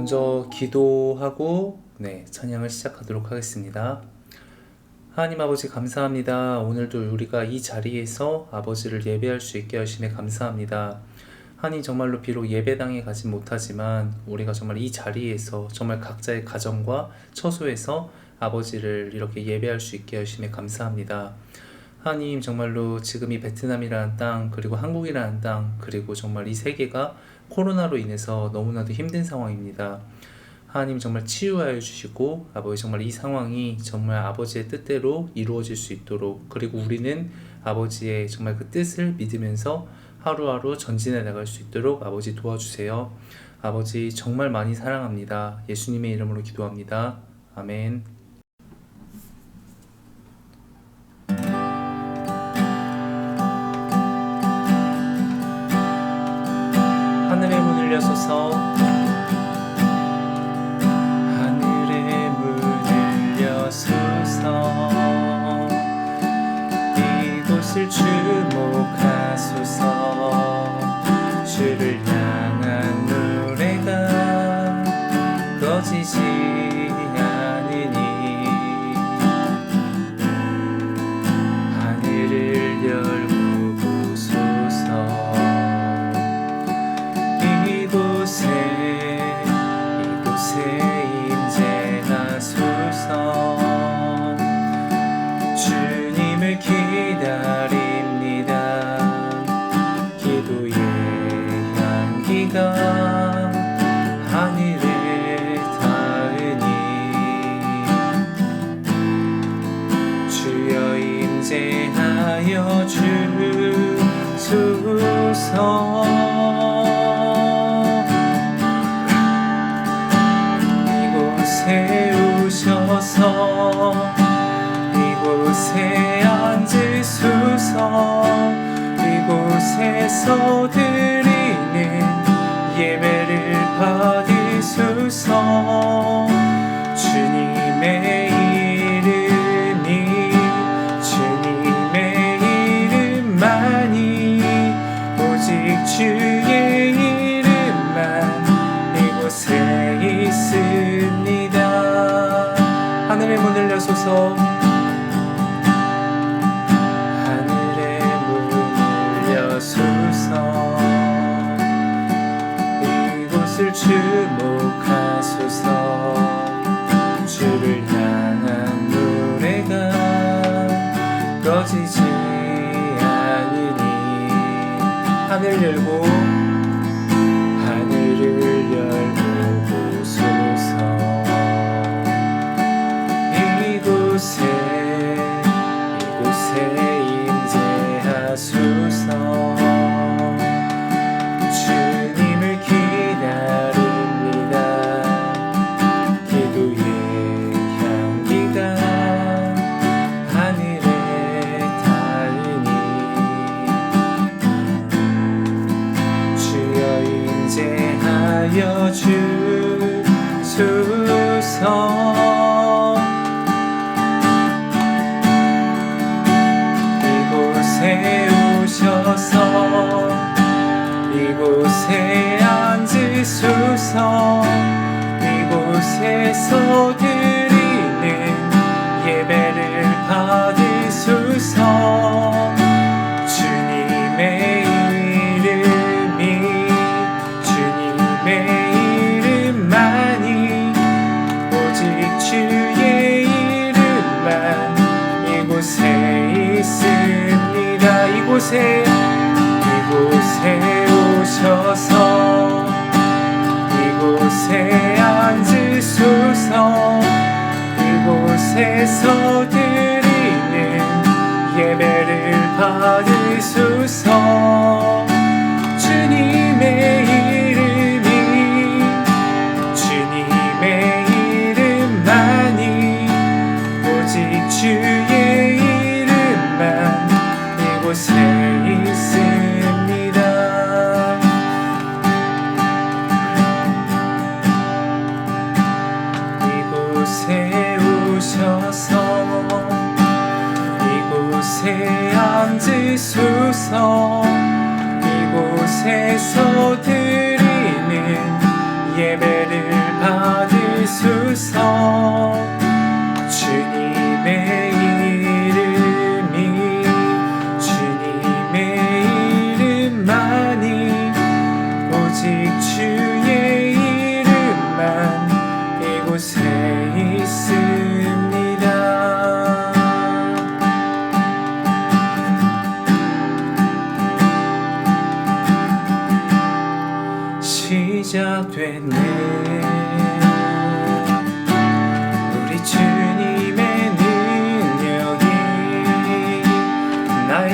먼저 기도하고 찬양을 시작하도록 하겠습니다. 하나님 아버지 감사합니다. 오늘도 우리가 이 자리에서 아버지를 예배할 수 있게 하심에 감사합니다. 하나님 정말로 비록 예배당에 가지 못하지만 우리가 정말 이 자리에서 정말 각자의 가정과 처소에서 아버지를 이렇게 예배할 수 있게 하심에 감사합니다. 하나님 정말로 지금 이 베트남이라는 땅 그리고 한국이라는 땅 그리고 정말 이 세계가 코로나로 인해서 너무나도 힘든 상황입니다. 하나님 정말 치유하여 주시고 아버지 정말 이 상황이 정말 아버지의 뜻대로 이루어질 수 있도록 그리고 우리는 아버지의 정말 그 뜻을 믿으면서 하루하루 전진해 나갈 수 있도록 아버지 도와주세요. 아버지 정말 많이 사랑합니다. 예수님의 이름으로 기도합니다. 아멘. 하늘의 문을 여소서 하늘의 문을 여소서 이곳을 주목하소서 주를 향한 노래가 꺼지지 않으니 하늘을 열고 이곳에 임재하소서 주님을 기다립니다. 기도의 향기가 하늘에 닿으니 주여 임재하여 주소서 오셔서 이곳에 앉으소서 이곳에서 드리는 예배를 받으소서 주님의 이름만이 오직 주의 이름만 이곳에 있습니다. 하늘의 문을 여소서 하늘의 문을 여소서 이곳을 주목하소서 주를 향한 노래가 꺼지지 않으니 하늘을 열고 보소서 이곳에 임재하소서 주님을 기다립니다. 기도의 향기가 하늘에 닿으니 주여 임재하여 주소서 오셔서 이곳에 앉으소서 이곳에서 드리는 예배를 받으소서 주님의 이름만이 오직 주의 이름만 이곳에 있습니다. 이곳에 오셔서 이곳에 앉으소서 이곳에서 드리는 예배를 받으소서 주님의 이름만이 오직 주의 이름만 이곳에 있습니다. 이곳에 오셔서 이곳에 앉으소서 이곳에서 드리는 예배를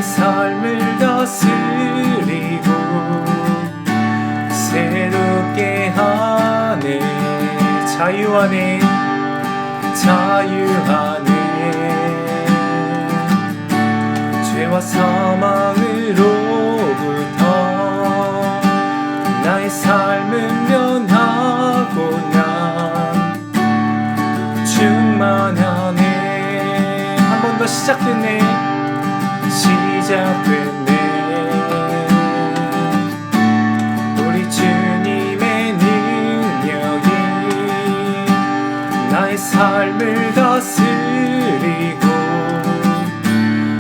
나의 삶을 다스리고 새롭게 하네. 자유하네, 자유하네. 죄와 사망으로부터 나의 삶은 면하고 난 충만하네. 한 번 더 시작됐네, 시작됐네. 우리 주님의 능력이 나의 삶을 다스리고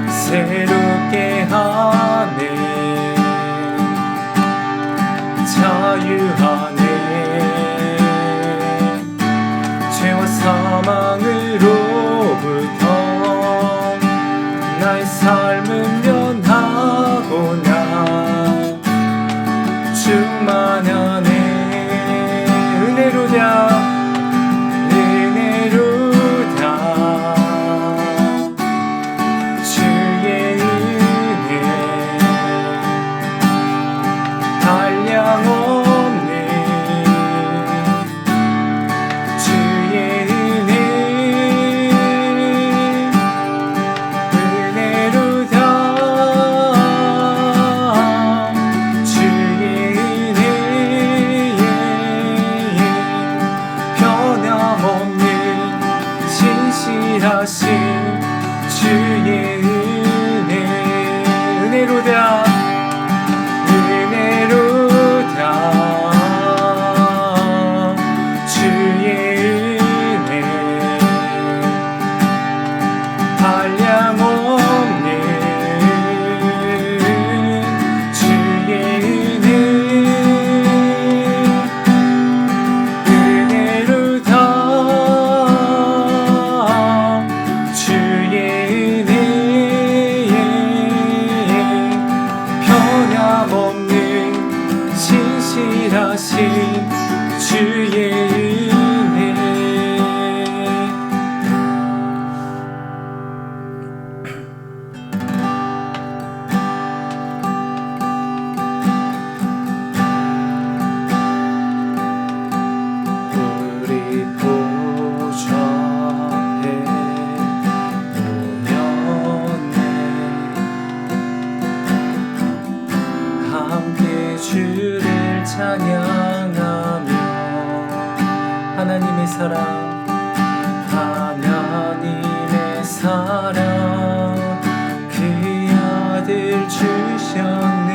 새롭게 하네. 자유하네. 죄와 사망으로부터 나의 삶은 변하고 나 충만하네. 은혜로다, 은혜로다. 주의 은혜 한량없네. 주의 은혜 은혜로다. 주의 은혜 변함없는 신실하신 주의 은혜. 은혜로다, 은혜로다. 주의 은혜 한량없네. 주의 은혜 은혜로다. 주의 은혜 변함없는 신실하신 주의 은혜. 우리 보좌 앞에 모였네. 함께 주를 찬양하며 하나님의 사랑, 하나님의 사랑 그 아들 주셨네.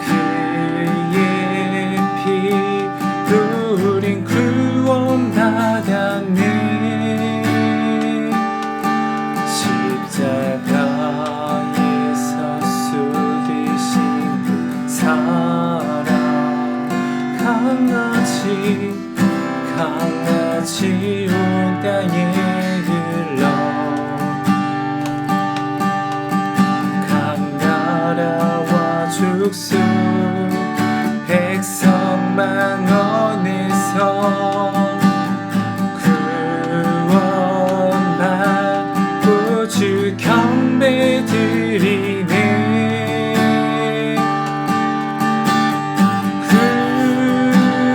그의 피로 우린 구원받았네. 십자가에서 쏟으신 그 사랑 강같이 온 땅에 흘러 강나라와 죽수 백성만 언에서 구원받고 주 경배드리네.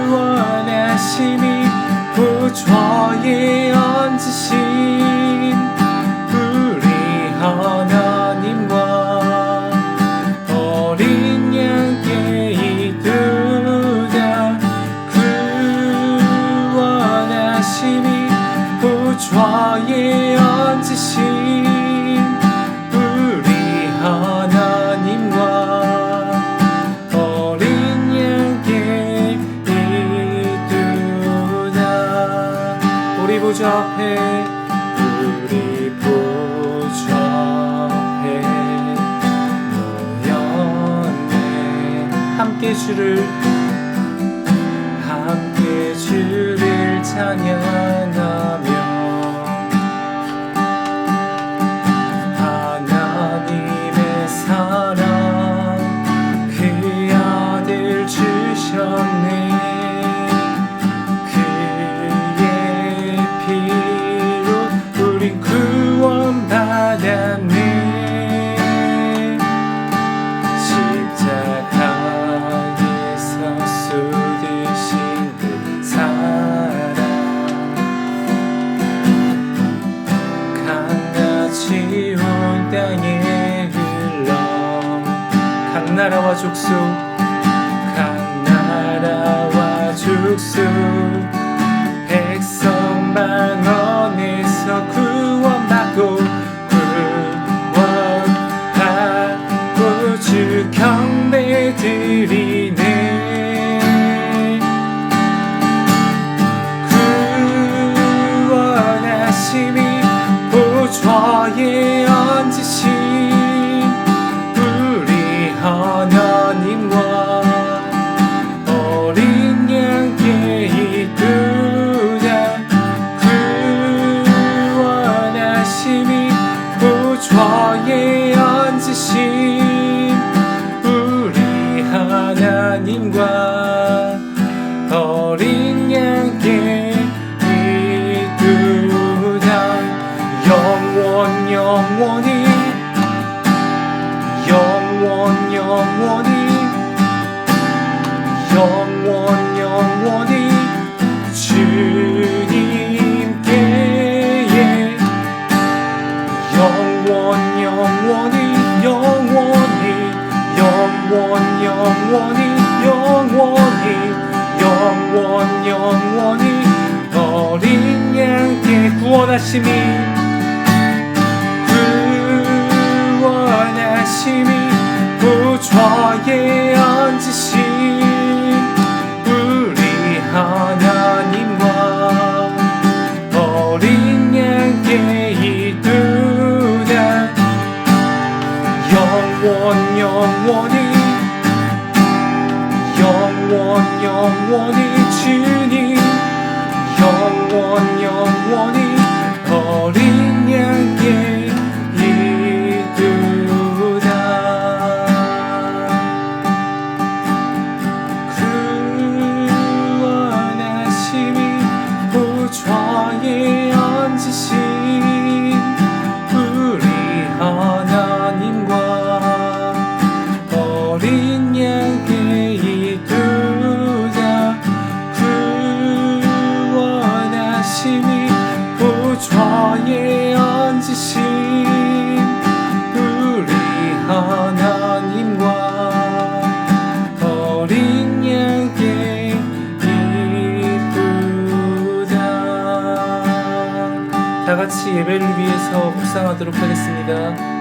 구원하심이 보좌에 앉으신 우리 하나님과 어린 양께 이르다. 구원하심이 보좌에 앉으신 우리 하나님과 어린 양께 이르다. 우리 보좌 앞에, 우리 보좌 앞에 모였네. 함께 주를 찬양하며 하나님의 사랑 그 아들 주셨네. 그의 피로 우린 구원받았네. 나라와 족속 각 나라와 족속 백성 망언에서 구원받고 구원하고 주 경배드리네. 구원하심이 보좌에 앉으신 우리 하나님과 어린 양께 이끄라. 구원하심이 보좌에 앉으신 우리 하나님과 어린 양께 이끄라. 영원히 주님께 영원히 어린 양께 구원하심이 보좌에 앉으신 우리 하나님과 어린 양께 이끄라. 영원히 주님 영원히 어린 양께 이끄라. 구원하심이 보좌에 앉으신 우리 하나님과 어린 양께 이끄라. 구원하심이 보좌에 앉으신 우리 하나님과 어린 양께 이끄라. 다같이 예배를 위해서 묵상하도록 하겠습니다.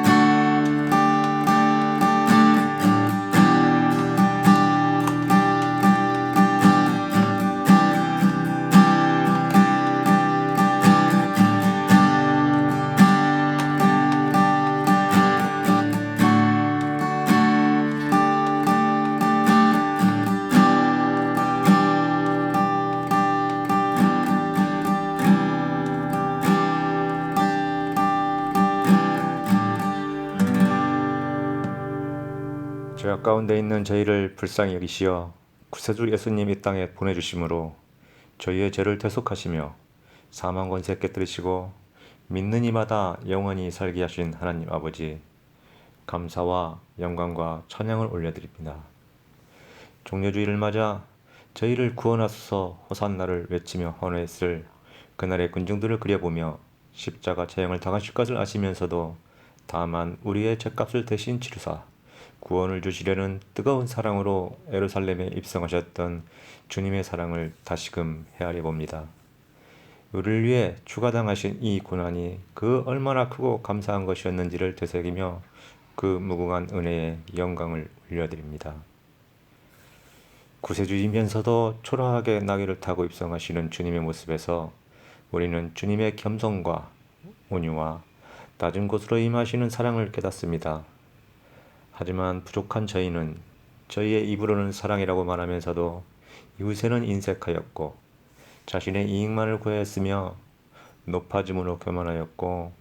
죄악 가운데 있는 저희를 불쌍히 여기시어 구세주 예수님 이 땅에 보내주심으로 저희의 죄를 대속하시며 사망 권세 깨뜨리시고 믿는 이마다 영원히 살게 하신 하나님 아버지, 감사와 영광과 찬양을 올려드립니다. 종려주의를 맞아 저희를 구원하소서 호산나를 외치며 헌화했을 그날의 군중들을 그려보며 십자가 재앙을 당하실 것을 아시면서도 다만 우리의 죄값을 대신 치르사 구원을 주시려는 뜨거운 사랑으로 예루살렘에 입성하셨던 주님의 사랑을 다시금 헤아려 봅니다. 우리를 위해 추가당하신 이 고난이 그 얼마나 크고 감사한 것이었는지를 되새기며 그 무궁한 은혜에 영광을 올려드립니다. 구세주이면서도 초라하게 나귀를 타고 입성하시는 주님의 모습에서 우리는 주님의 겸손과 온유와 낮은 곳으로 임하시는 사랑을 깨닫습니다. 하지만 부족한 저희는 저희의 입으로는 사랑이라고 말하면서도 이웃에는 인색하였고 자신의 이익만을 구하였으며 높아짐으로 교만하였고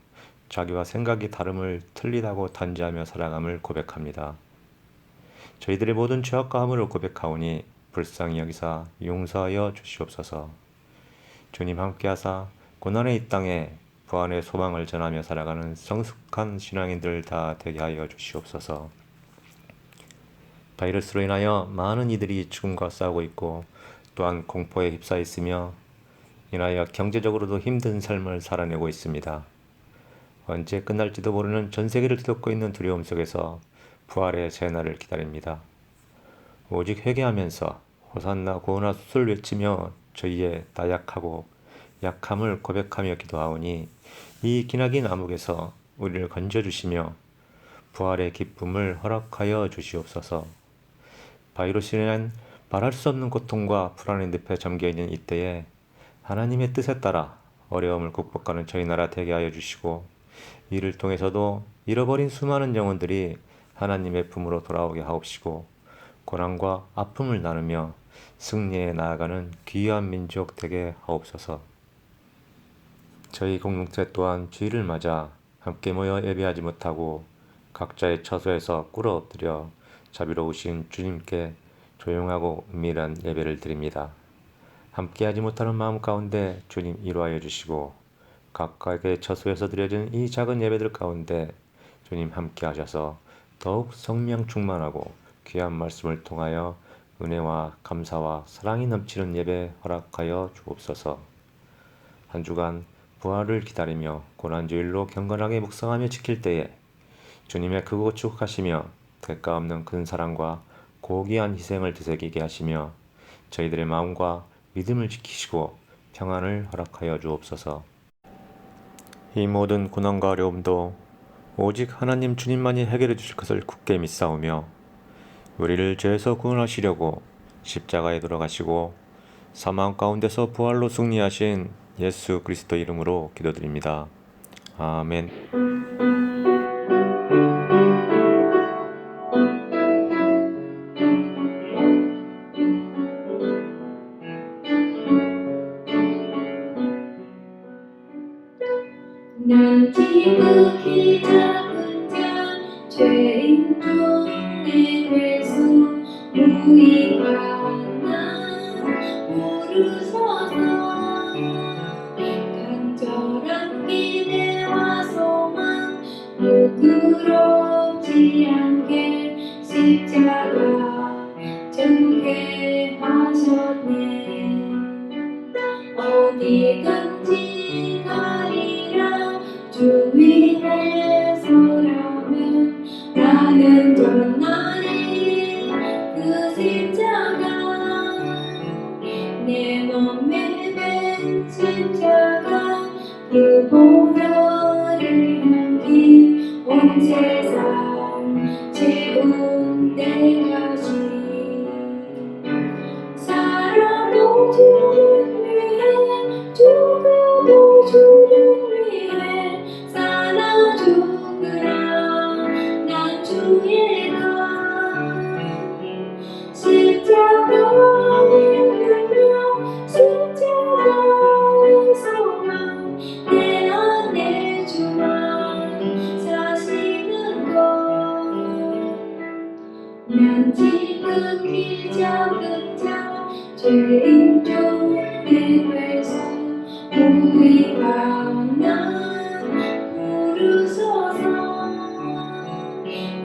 자기와 생각이 다름을 틀리다고 단지하며 살아감을 고백합니다. 저희들의 모든 죄악과 허물을 고백하오니 불쌍히 여기사 용서하여 주시옵소서. 주님 함께하사 고난의 이 땅에 부활의 소망을 전하며 살아가는 성숙한 신앙인들 다 되게 하여 주시옵소서. 바이러스로 인하여 많은 이들이 죽음과 싸우고 있고 또한 공포에 휩싸여 있으며 인하여 경제적으로도 힘든 삶을 살아내고 있습니다. 언제 끝날지도 모르는 전 세계를 뒤덮고 있는 두려움 속에서 부활의 새 날을 기다립니다. 오직 회개하면서 호산나 구원하 수를 외치며 저희의 나약하고 약함을 고백하며 기도하오니 이 기나긴 암흑에서 우리를 건져주시며 부활의 기쁨을 허락하여 주시옵소서. 바이러스로 인한 말할 수 없는 고통과 불안의 늪에 잠겨있는 이때에 하나님의 뜻에 따라 어려움을 극복하는 저희 나라 되게 하여 주시고 이를 통해서도 잃어버린 수많은 영혼들이 하나님의 품으로 돌아오게 하옵시고 고난과 아픔을 나누며 승리에 나아가는 귀한 민족 되게 하옵소서. 저희 공동체 또한 주일을 맞아 함께 모여 예배하지 못하고 각자의 처소에서 꿇어 엎드려 자비로우신 주님께 조용하고 은밀한 예배를 드립니다. 함께하지 못하는 마음 가운데 주님 이루하여 주시고 각각의 처소에서 드려진 이 작은 예배들 가운데 주님 함께 하셔서 더욱 성령 충만하고 귀한 말씀을 통하여 은혜와 감사와 사랑이 넘치는 예배 허락하여 주옵소서. 한 주간 부활을 기다리며 고난주일로 경건하게 묵상하며 지킬 때에 주님의 크고 축복하시며 대가 없는 큰 사랑과 고귀한 희생을 되새기게 하시며 저희들의 마음과 믿음을 지키시고 평안을 허락하여 주옵소서. 이 모든 고난과 어려움도 오직 하나님 주님만이 해결해 주실 것을 굳게 믿사오며 우리를 죄에서 구원하시려고 십자가에 돌아가시고 사망 가운데서 부활로 승리하신 예수 그리스도 이름으로 기도드립니다. 아멘. 난 지극히 작은 자 죄인 중에 괴수 무익한 나 부르소서 간절한 기대와 소망 부끄럽지 않게 십자가 전개 하셨네 어디든지 가리라 주 위에 서라면 나는 전날에 그 십자가 내 몸에 밴 십자가 그 보혈의 향기 온 세상 채운 때까지 살아도 주를 위해 죽어도 주를 위해 살아 죽으라 난 주의 것 십자가의 능력 십자가의 소망 내 안에 주만 사시는 것난 지극히 작은 자 죄인 중에 괴수 무익한 나 부르소서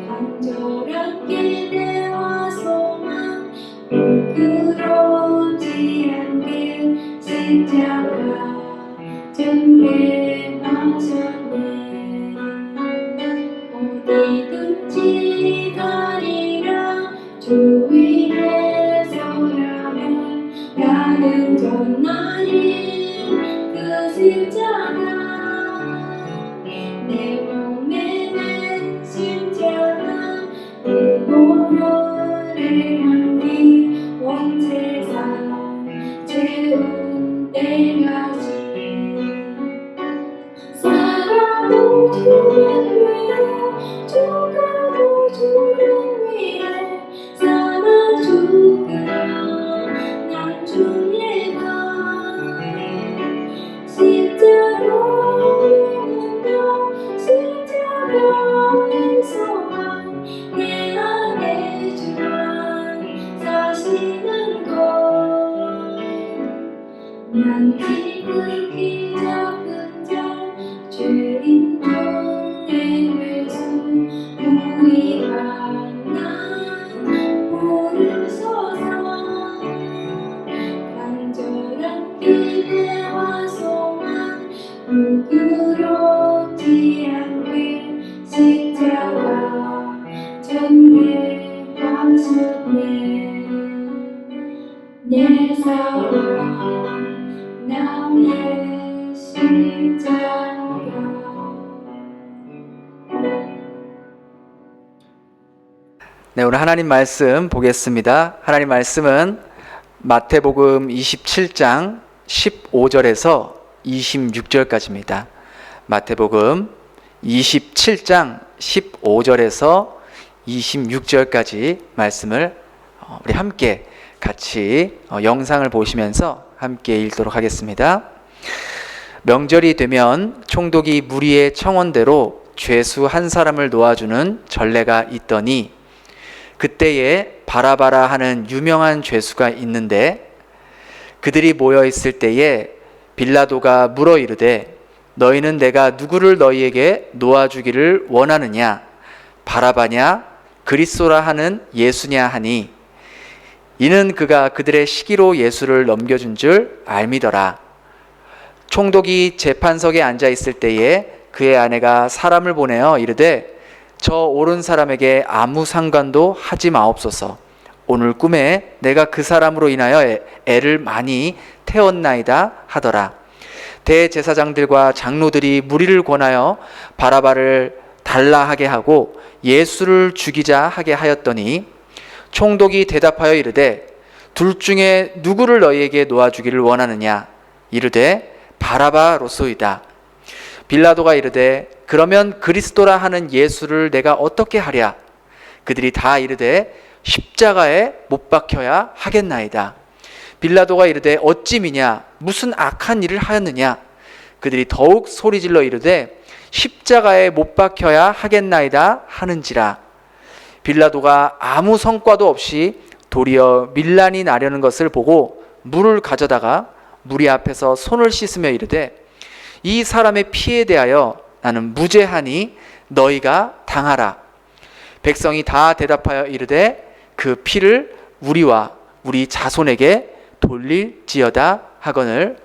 간절한 기대와 소망 부끄럽지 않게 십자가 전개하셨네 어디든지 가리라 주 위에 서라면 나는 전날에 그 십자가 내 몸에 맨 십자가 그 보혈의 향기 온 세상 채운 때까지 살아도 주를 위해 죽어도 주를 위해 살아 죽으라 난 주의 것 십자가의 능력 십자가의 소망 내 안에 주만 사시는 것난 지극히 작은 자 죄인 중에 괴수 무익한 난 부르소서 간절한 기대와 소망 부끄럽지 않게 십자가 전 네, 오늘 하나님 말씀 보겠습니다. 하나님 말씀은 마태복음 27장 15절에서 26절까지입니다. 마태복음 27장 15절에서 26절까지 말씀을 우리 함께 같이 영상을 보시면서 함께 읽도록 하겠습니다. 명절이 되면 총독이 무리의 청원대로 죄수 한 사람을 놓아주는 전례가 있더니 그때에 바라바라 하는 유명한 죄수가 있는데 그들이 모여 있을 때에 빌라도가 물어 이르되 너희는 내가 누구를 너희에게 놓아주기를 원하느냐 바라바냐 그리스도라 하는 예수냐 하니 이는 그가 그들의 시기로 예수를 넘겨준 줄 알미더라. 총독이 재판석에 앉아 있을 때에 그의 아내가 사람을 보내어 이르되 저 옳은 사람에게 아무 상관도 하지 마옵소서. 오늘 꿈에 내가 그 사람으로 인하여 애를 많이 태웠나이다 하더라. 대제사장들과 장로들이 무리를 권하여 바라바를 달라 하게 하고 예수를 죽이자 하게 하였더니 총독이 대답하여 이르되 둘 중에 누구를 너희에게 놓아주기를 원하느냐 이르되 바라바로소이다. 빌라도가 이르되 그러면 그리스도라 하는 예수를 내가 어떻게 하랴? 그들이 다 이르되 십자가에 못 박혀야 하겠나이다. 빌라도가 이르되 어찌 미냐? 무슨 악한 일을 하였느냐? 그들이 더욱 소리질러 이르되 십자가에 못 박혀야 하겠나이다 하는지라. 빌라도가 아무 성과도 없이 도리어 밀란이 나려는 것을 보고 물을 가져다가 무리 앞에서 손을 씻으며 이르되 이 사람의 피에 대하여 나는 무죄하니 너희가 당하라. 백성이 다 대답하여 이르되 그 피를 우리와 우리 자손에게 돌릴지어다 하거늘.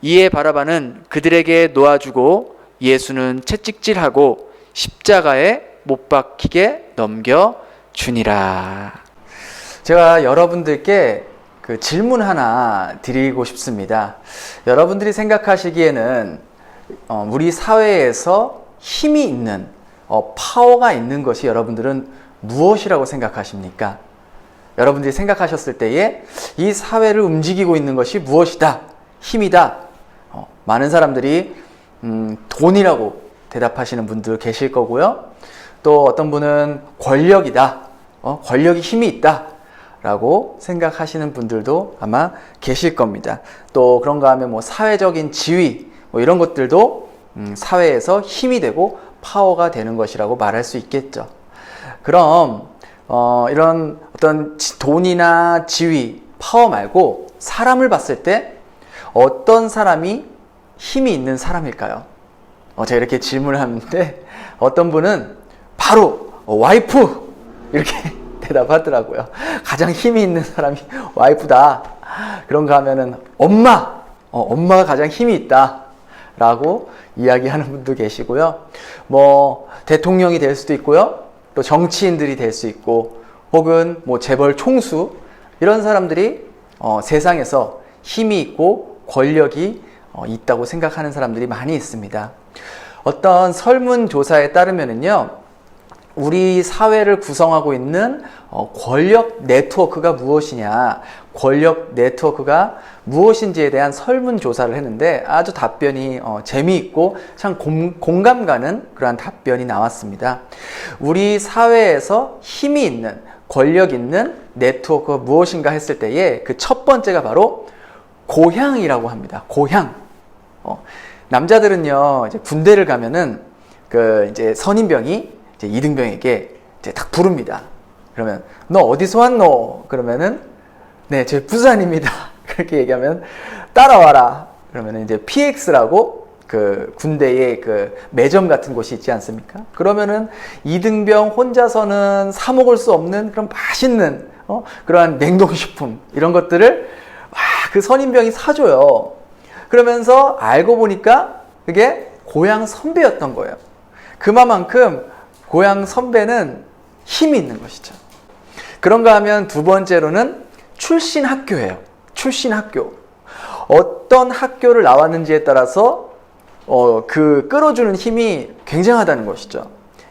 이에 바라바는 그들에게 놓아주고 예수는 채찍질하고 십자가에 못 박히게 넘겨주니라. 제가 여러분들께 그 질문 하나 드리고 싶습니다. 여러분들이 생각하시기에는 우리 사회에서 힘이 있는 파워가 있는 것이 여러분들은 무엇이라고 생각하십니까? 여러분들이 생각하셨을 때에 이 사회를 움직이고 있는 것이 무엇이다? 힘이다. 많은 사람들이 돈이라고 대답하시는 분들 계실 거고요. 또 어떤 분은 권력이다. 권력이 힘이 있다. 라고 생각하시는 분들도 아마 계실 겁니다. 또 그런가 하면 사회적인 지위 이런 것들도 사회에서 힘이 되고 파워가 되는 것이라고 말할 수 있겠죠. 그럼 이런 어떤 돈이나 지위, 파워 말고 사람을 봤을 때 어떤 사람이 힘이 있는 사람일까요? 제가 이렇게 질문을 하는데 어떤 분은 바로 와이프 이렇게 대답하더라고요. 가장 힘이 있는 사람이 와이프다. 그런가 하면은 엄마가 가장 힘이 있다 라고 이야기하는 분도 계시고요. 대통령이 될 수도 있고요. 또 정치인들이 될 수 있고 혹은 재벌 총수 이런 사람들이 세상에서 힘이 있고 권력이 있다고 생각하는 사람들이 많이 있습니다. 어떤 설문조사에 따르면은요, 우리 사회를 구성하고 있는 권력 네트워크가 무엇이냐, 권력 네트워크가 무엇인지에 대한 설문조사를 했는데 아주 답변이 재미있고 참 공감 가는 그러한 답변이 나왔습니다. 우리 사회에서 힘이 있는, 권력 있는 네트워크가 무엇인가 했을 때에 그 첫 번째가 바로 고향이라고 합니다. 고향. 남자들은요, 이제 군대를 가면은 이제 선임병이 이제 이등병에게 이제 딱 부릅니다. 그러면 너 어디서 왔노? 그러면은 네, 저 부산입니다. 그렇게 얘기하면 따라와라. 그러면 이제 PX라고 그 군대의 그 매점 같은 곳이 있지 않습니까? 그러면은 이등병 혼자서는 사 먹을 수 없는 그런 맛있는 그러한 냉동식품 이런 것들을 그 선임병이 사줘요. 그러면서 알고 보니까 그게 고향 선배였던 거예요. 그만큼 고향 선배는 힘이 있는 것이죠. 그런가 하면 두 번째로는 출신 학교예요. 출신 학교. 어떤 학교를 나왔는지에 따라서 그 끌어주는 힘이 굉장하다는 것이죠.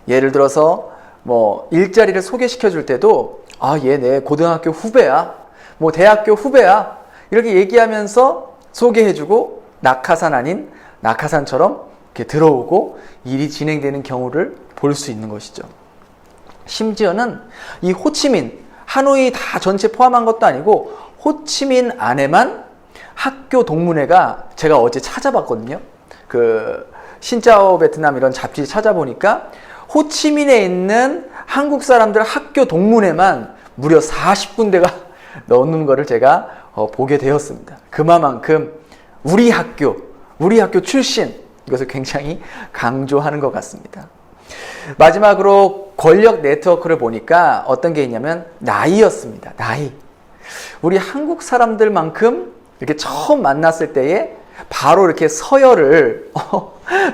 예를 들어서 뭐 일자리를 소개시켜 줄 때도 얘 내 고등학교 후배야, 뭐 대학교 후배야 이렇게 얘기하면서 소개해주고 낙하산 아닌 낙하산처럼 이렇게 들어오고 일이 진행되는 경우를 볼 수 있는 것이죠. 심지어는 이 호치민, 하노이 다 전체 포함한 것도 아니고 호치민 안에만 학교 동문회가, 제가 어제 찾아봤거든요. 그 신짜오 베트남 이런 잡지 찾아보니까 호치민에 있는 한국 사람들 학교 동문회만 무려 40군데가 넣는 거를 제가 보게 되었습니다. 그만큼 우리 학교 출신, 이것을 굉장히 강조하는 것 같습니다. 마지막으로 권력 네트워크를 보니까 어떤 게 있냐면 나이였습니다. 나이. 우리 한국 사람들만큼 이렇게 처음 만났을 때에 바로 이렇게 서열을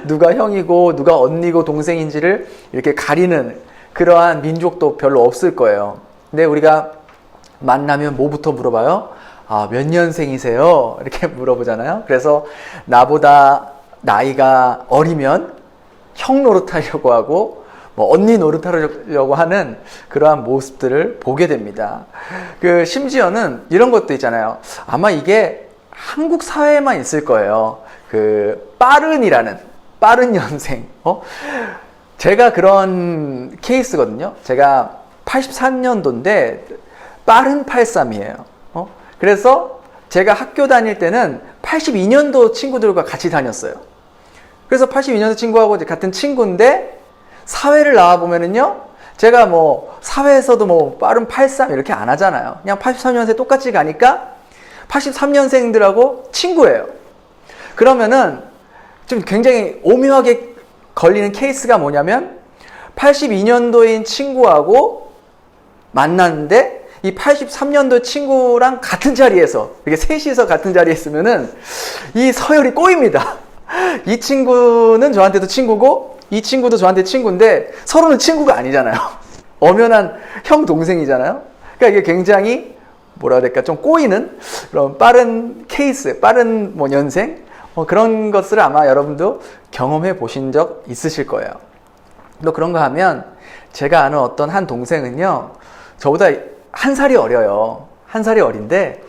누가 형이고 누가 언니고 동생인지를 이렇게 가리는 그러한 민족도 별로 없을 거예요. 근데 우리가 만나면 뭐부터 물어봐요? 몇 년생이세요? 이렇게 물어보잖아요. 그래서 나보다 나이가 어리면 형 노릇하려고 하고 뭐 언니 노릇하려고 하는 그러한 모습들을 보게 됩니다. 심지어는 이런 것도 있잖아요. 아마 이게 한국 사회에만 있을 거예요. 빠른 연생. 제가 그런 케이스거든요. 제가 83년도인데 빠른 83이에요. 그래서 제가 학교 다닐 때는 82년도 친구들과 같이 다녔어요. 그래서 82년도 친구하고 같은 친구인데 사회를 나와보면은요, 제가 뭐 사회에서도 뭐 빠른 83 이렇게 안 하잖아요. 그냥 83년생 똑같이 가니까 83년생들하고 친구예요. 그러면은 좀 굉장히 오묘하게 걸리는 케이스가 뭐냐면 82년도인 친구하고 만났는데 이 83년도 친구랑 같은 자리에서 이렇게 셋이서 같은 자리에 있으면은 이 서열이 꼬입니다. 이 친구는 저한테도 친구고 이 친구도 저한테 친구인데 서로는 친구가 아니잖아요. 엄연한 형 동생이잖아요. 그러니까 이게 굉장히 뭐라 해야 될까, 좀 꼬이는 그런 빠른 케이스, 빠른 뭐 연생 그런 것을 아마 여러분도 경험해 보신 적 있으실 거예요. 또 그런가 하면 제가 아는 어떤 한 동생은요, 저보다 한 살이 어려요. 한 살이 어린데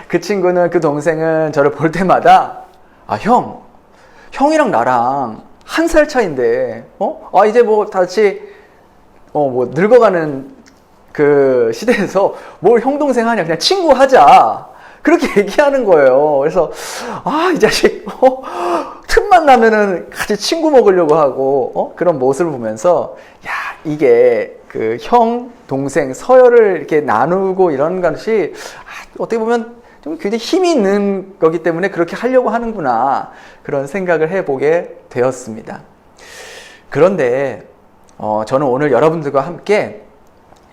그 친구는, 그 동생은 저를 볼 때마다 형이랑 나랑 한 살 차인데 이제 뭐 같이 뭐 늙어가는 그 시대에서 뭘 형 동생 하냐, 그냥 친구 하자, 그렇게 얘기하는 거예요. 그래서 이 자식 틈만 나면은 같이 친구 먹으려고 하고 그런 모습을 보면서 이게 그 형 동생 서열을 이렇게 나누고 이런 것이 어떻게 보면 좀 굉장히 힘이 있는 거기 때문에 그렇게 하려고 하는구나, 그런 생각을 해보게 되었습니다. 그런데 저는 오늘 여러분들과 함께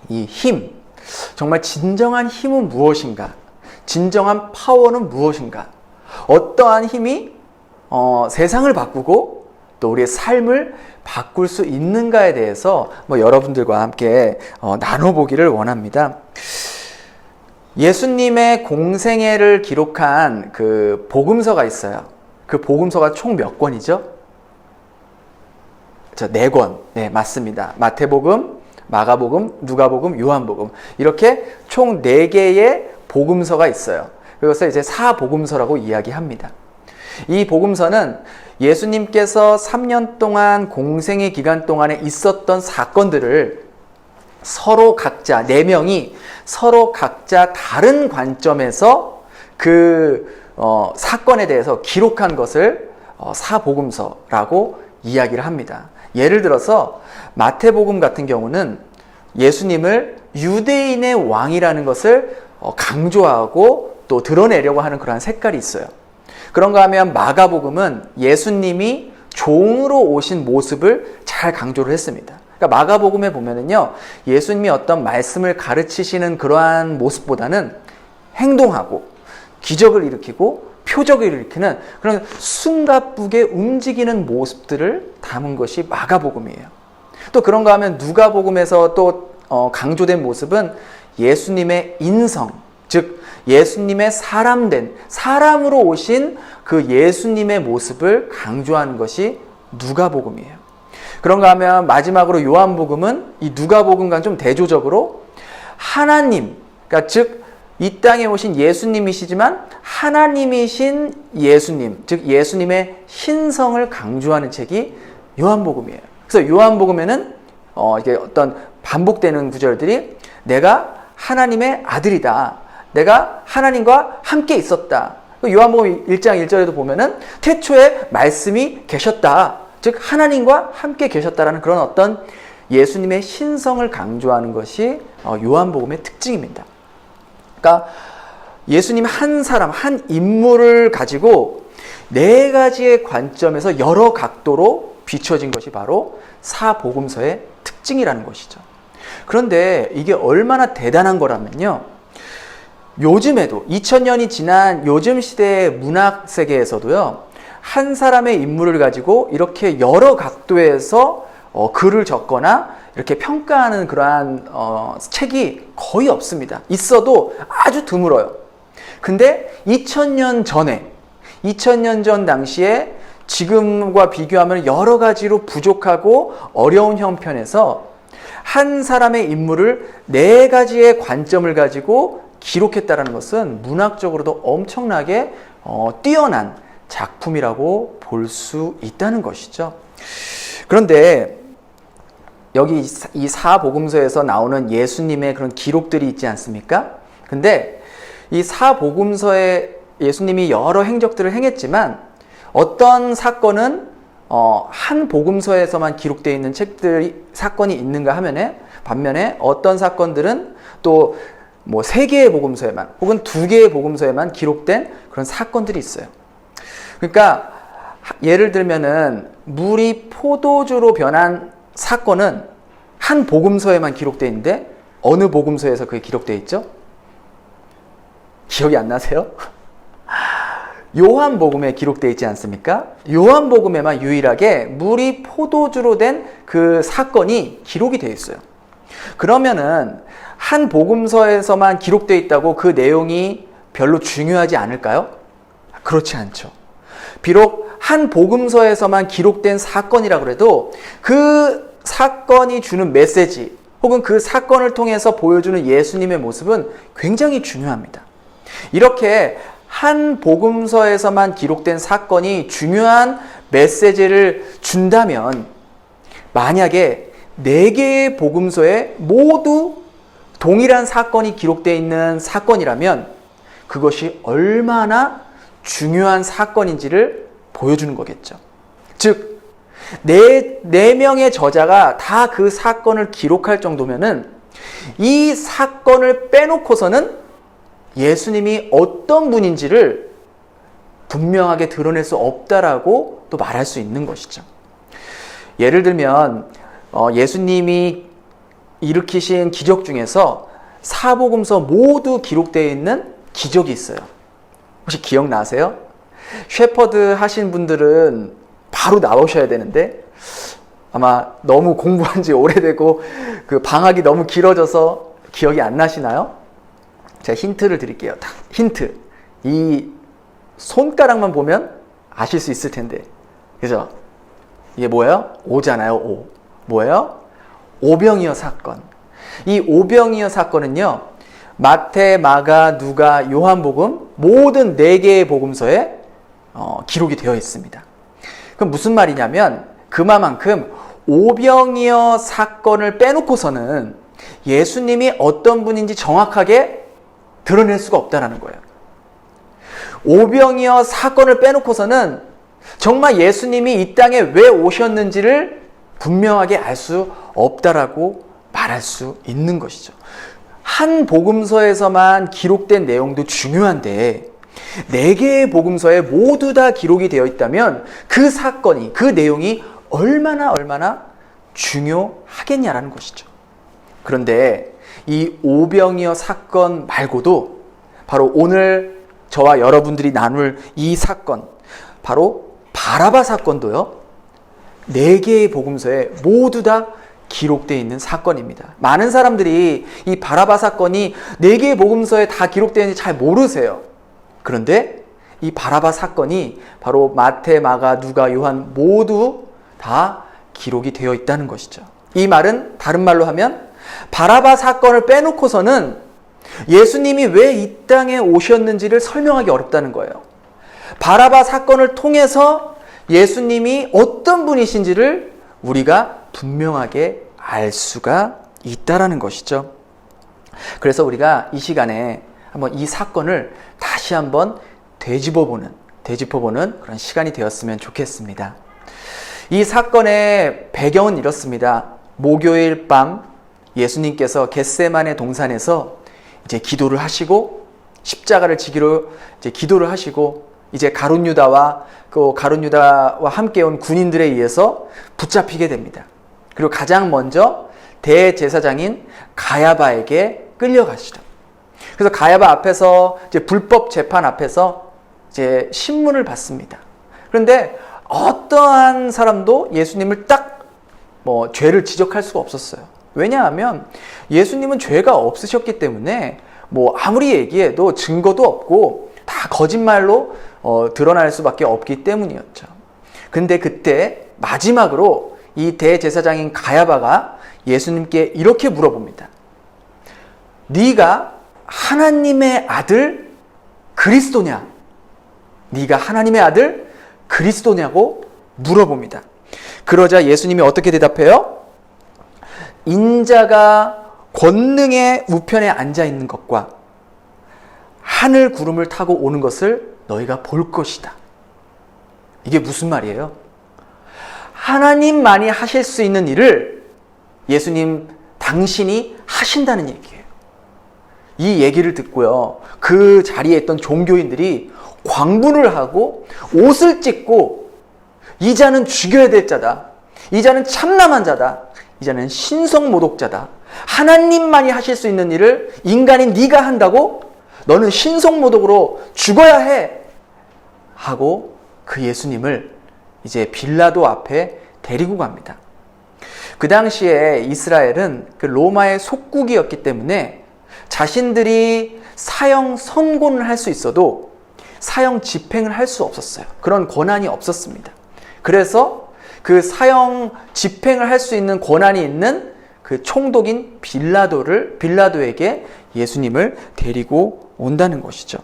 이 힘, 정말 진정한 힘은 무엇인가, 진정한 파워는 무엇인가, 어떠한 힘이 세상을 바꾸고 또 우리의 삶을 바꿀 수 있는가에 대해서 여러분들과 함께 나눠보기를 원합니다. 예수님의 공생애를 기록한 그 복음서가 있어요. 그 복음서가 총 몇 권이죠? 4권. 네, 맞습니다. 마태복음, 마가복음, 누가복음, 요한복음. 이렇게 총 4개의 복음서가 있어요. 그것을 이제 사복음서라고 이야기합니다. 이 복음서는 예수님께서 3년 동안 공생의 기간 동안에 있었던 사건들을 서로 각자, 4명이 서로 각자 다른 관점에서 그 사건에 대해서 기록한 것을 사복음서라고 이야기를 합니다. 예를 들어서 마태복음 같은 경우는 예수님을 유대인의 왕이라는 것을 강조하고 또 드러내려고 하는 그러한 색깔이 있어요. 그런가 하면 마가복음은 예수님이 종으로 오신 모습을 잘 강조를 했습니다. 그러니까 마가복음에 보면은요, 예수님이 어떤 말씀을 가르치시는 그러한 모습보다는 행동하고 기적을 일으키고 표적을 일으키는 그런 숨가쁘게 움직이는 모습들을 담은 것이 마가복음이에요. 또 그런가 하면 누가복음에서 또 강조된 모습은 예수님의 인성, 즉 예수님의 사람된, 사람으로 오신 그 예수님의 모습을 강조하는 것이 누가복음이에요. 그런가 하면 마지막으로 요한복음은 이 누가복음과 좀 대조적으로 하나님, 그러니까 즉 이 땅에 오신 예수님이시지만 하나님이신 예수님, 즉 예수님의 신성을 강조하는 책이 요한복음이에요. 그래서 요한복음에는 이게 어떤 반복되는 구절들이 내가 하나님의 아들이다. 내가 하나님과 함께 있었다. 요한복음 1장 1절에도 보면은 태초에 말씀이 계셨다. 즉 하나님과 함께 계셨다라는 그런 어떤 예수님의 신성을 강조하는 것이 요한복음의 특징입니다. 그러니까 예수님 한 사람, 한 인물을 가지고 네 가지의 관점에서 여러 각도로 비춰진 것이 바로 사복음서의 특징이라는 것이죠. 그런데 이게 얼마나 대단한 거라면요. 요즘에도 2000년이 지난 요즘 시대의 문학 세계에서도요. 한 사람의 인물을 가지고 이렇게 여러 각도에서 글을 적거나 이렇게 평가하는 그러한 책이 거의 없습니다. 있어도 아주 드물어요. 근데 2000년 전 당시에 지금과 비교하면 여러 가지로 부족하고 어려운 형편에서 한 사람의 인물을 네 가지의 관점을 가지고 기록했다는 것은 문학적으로도 엄청나게 뛰어난 작품이라고 볼 수 있다는 것이죠. 그런데 여기 이 사복음서에서 나오는 예수님의 그런 기록들이 있지 않습니까? 근데 이 사복음서에 예수님이 여러 행적들을 행했지만 어떤 사건은 한 복음서에서만 기록되어 있는 사건이 있는가 하면에 반면에 어떤 사건들은 또 뭐 3개의 복음서에만 혹은 2개의 복음서에만 기록된 그런 사건들이 있어요. 그러니까 예를 들면은 물이 포도주로 변한 사건은 한 복음서에만 기록되어 있는데 어느 복음서에서 그게 기록되어 있죠? 기억이 안 나세요? 요한복음에 기록되어 있지 않습니까? 요한복음에만 유일하게 물이 포도주로 된 그 사건이 기록이 되어 있어요. 그러면은 한 복음서에서만 기록되어 있다고 그 내용이 별로 중요하지 않을까요? 그렇지 않죠. 비록 한 복음서에서만 기록된 사건이라고 해도 그 사건이 주는 메시지 혹은 그 사건을 통해서 보여주는 예수님의 모습은 굉장히 중요합니다. 이렇게 한 복음서에서만 기록된 사건이 중요한 메시지를 준다면 만약에 4개의 복음서에 모두 동일한 사건이 기록되어 있는 사건이라면 그것이 얼마나 중요한 사건인지를 보여주는 거겠죠. 즉, 네 명의 저자가 다 그 사건을 기록할 정도면은 이 사건을 빼놓고서는 예수님이 어떤 분인지를 분명하게 드러낼 수 없다라고 또 말할 수 있는 것이죠. 예를 들면 예수님이 일으키신 기적 중에서 사복음서 모두 기록되어 있는 기적이 있어요. 혹시 기억나세요? 셰퍼드 하신 분들은 바로 나오셔야 되는데 아마 너무 공부한 지 오래되고 그 방학이 너무 길어져서 기억이 안 나시나요? 제가 힌트를 드릴게요. 힌트. 이 손가락만 보면 아실 수 있을 텐데. 그죠? 이게 뭐예요? 오잖아요, 오. 뭐예요? 오병이어 사건. 이 오병이어 사건은요, 마태, 마가, 누가, 요한복음 모든 4개의 복음서에 기록이 되어 있습니다. 그럼 무슨 말이냐면 그만큼 오병이어 사건을 빼놓고서는 예수님이 어떤 분인지 정확하게 드러낼 수가 없다는 거예요. 오병이어 사건을 빼놓고서는 정말 예수님이 이 땅에 왜 오셨는지를 분명하게 알 수 없다라고 말할 수 있는 것이죠. 한 복음서에서만 기록된 내용도 중요한데 4개의 복음서에 모두 다 기록이 되어 있다면 그 사건이, 그 내용이 얼마나 중요하겠냐라는 것이죠. 그런데 이 오병이어 사건 말고도 바로 오늘 저와 여러분들이 나눌 이 사건, 바로 바라바 사건도요, 4개의 복음서에 모두 다 기록되어 있는 사건입니다. 많은 사람들이 이 바라바 사건이 4개의 복음서에 다 기록되어 있는지 잘 모르세요. 그런데 이 바라바 사건이 바로 마태, 마가, 누가, 요한 모두 다 기록이 되어 있다는 것이죠. 이 말은 다른 말로 하면 바라바 사건을 빼놓고서는 예수님이 왜 이 땅에 오셨는지를 설명하기 어렵다는 거예요. 바라바 사건을 통해서 예수님이 어떤 분이신지를 우리가 분명하게 알 수가 있다라는 것이죠. 그래서 우리가 이 시간에 한번 이 사건을 다시 한번 되짚어보는 그런 시간이 되었으면 좋겠습니다. 이 사건의 배경은 이렇습니다. 목요일 밤 예수님께서 겟세마네 동산에서 이제 기도를 하시고 십자가를 지기로 이제 기도를 하시고 이제 가룟 유다와 함께 온 군인들에 의해서 붙잡히게 됩니다. 그리고 가장 먼저 대제사장인 가야바에게 끌려가시죠. 그래서 가야바 앞에서 이제 불법 재판 앞에서 이제 신문을 받습니다. 그런데 어떠한 사람도 예수님을 딱 죄를 지적할 수가 없었어요. 왜냐하면 예수님은 죄가 없으셨기 때문에 아무리 얘기해도 증거도 없고 다 거짓말로 드러날 수밖에 없기 때문이었죠. 근데 그때 마지막으로 이 대제사장인 가야바가 예수님께 이렇게 물어봅니다. 네가 하나님의 아들 그리스도냐? 네가 하나님의 아들 그리스도냐고 물어봅니다. 그러자 예수님이 어떻게 대답해요? 인자가 권능의 우편에 앉아 있는 것과 하늘 구름을 타고 오는 것을 너희가 볼 것이다. 이게 무슨 말이에요? 하나님만이 하실 수 있는 일을 예수님 당신이 하신다는 얘기예요. 이 얘기를 듣고요, 그 자리에 있던 종교인들이 광분을 하고 옷을 찢고 이 자는 죽여야 될 자다. 이 자는 참남한 자다. 이 자는 신성모독자다. 하나님만이 하실 수 있는 일을 인간인 네가 한다고? 너는 신성모독으로 죽어야 해. 하고 그 예수님을 이제 빌라도 앞에 데리고 갑니다. 그 당시에 이스라엘은 그 로마의 속국이었기 때문에 자신들이 사형 선고를 할 수 있어도 사형 집행을 할 수 없었어요. 그런 권한이 없었습니다. 그래서 그 사형 집행을 할 수 있는 권한이 있는 그 총독인 빌라도에게 예수님을 데리고 온다는 것이죠.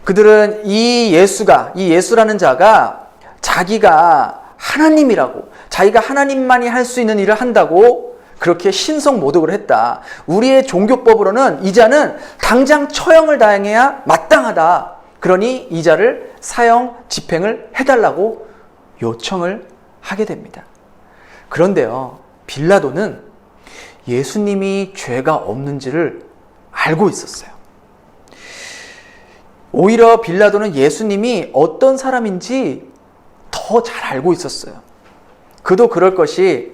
그들은 이 예수라는 자가 자기가 하나님이라고, 자기가 하나님만이 할 수 있는 일을 한다고 그렇게 신성모독을 했다. 우리의 종교법으로는 이 자는 당장 처형을 당해야 마땅하다. 그러니 이 자를 사형 집행을 해달라고 요청을 하게 됩니다. 그런데요, 빌라도는 예수님이 죄가 없는지를 알고 있었어요. 오히려 빌라도는 예수님이 어떤 사람인지 더 잘 알고 있었어요. 그도 그럴 것이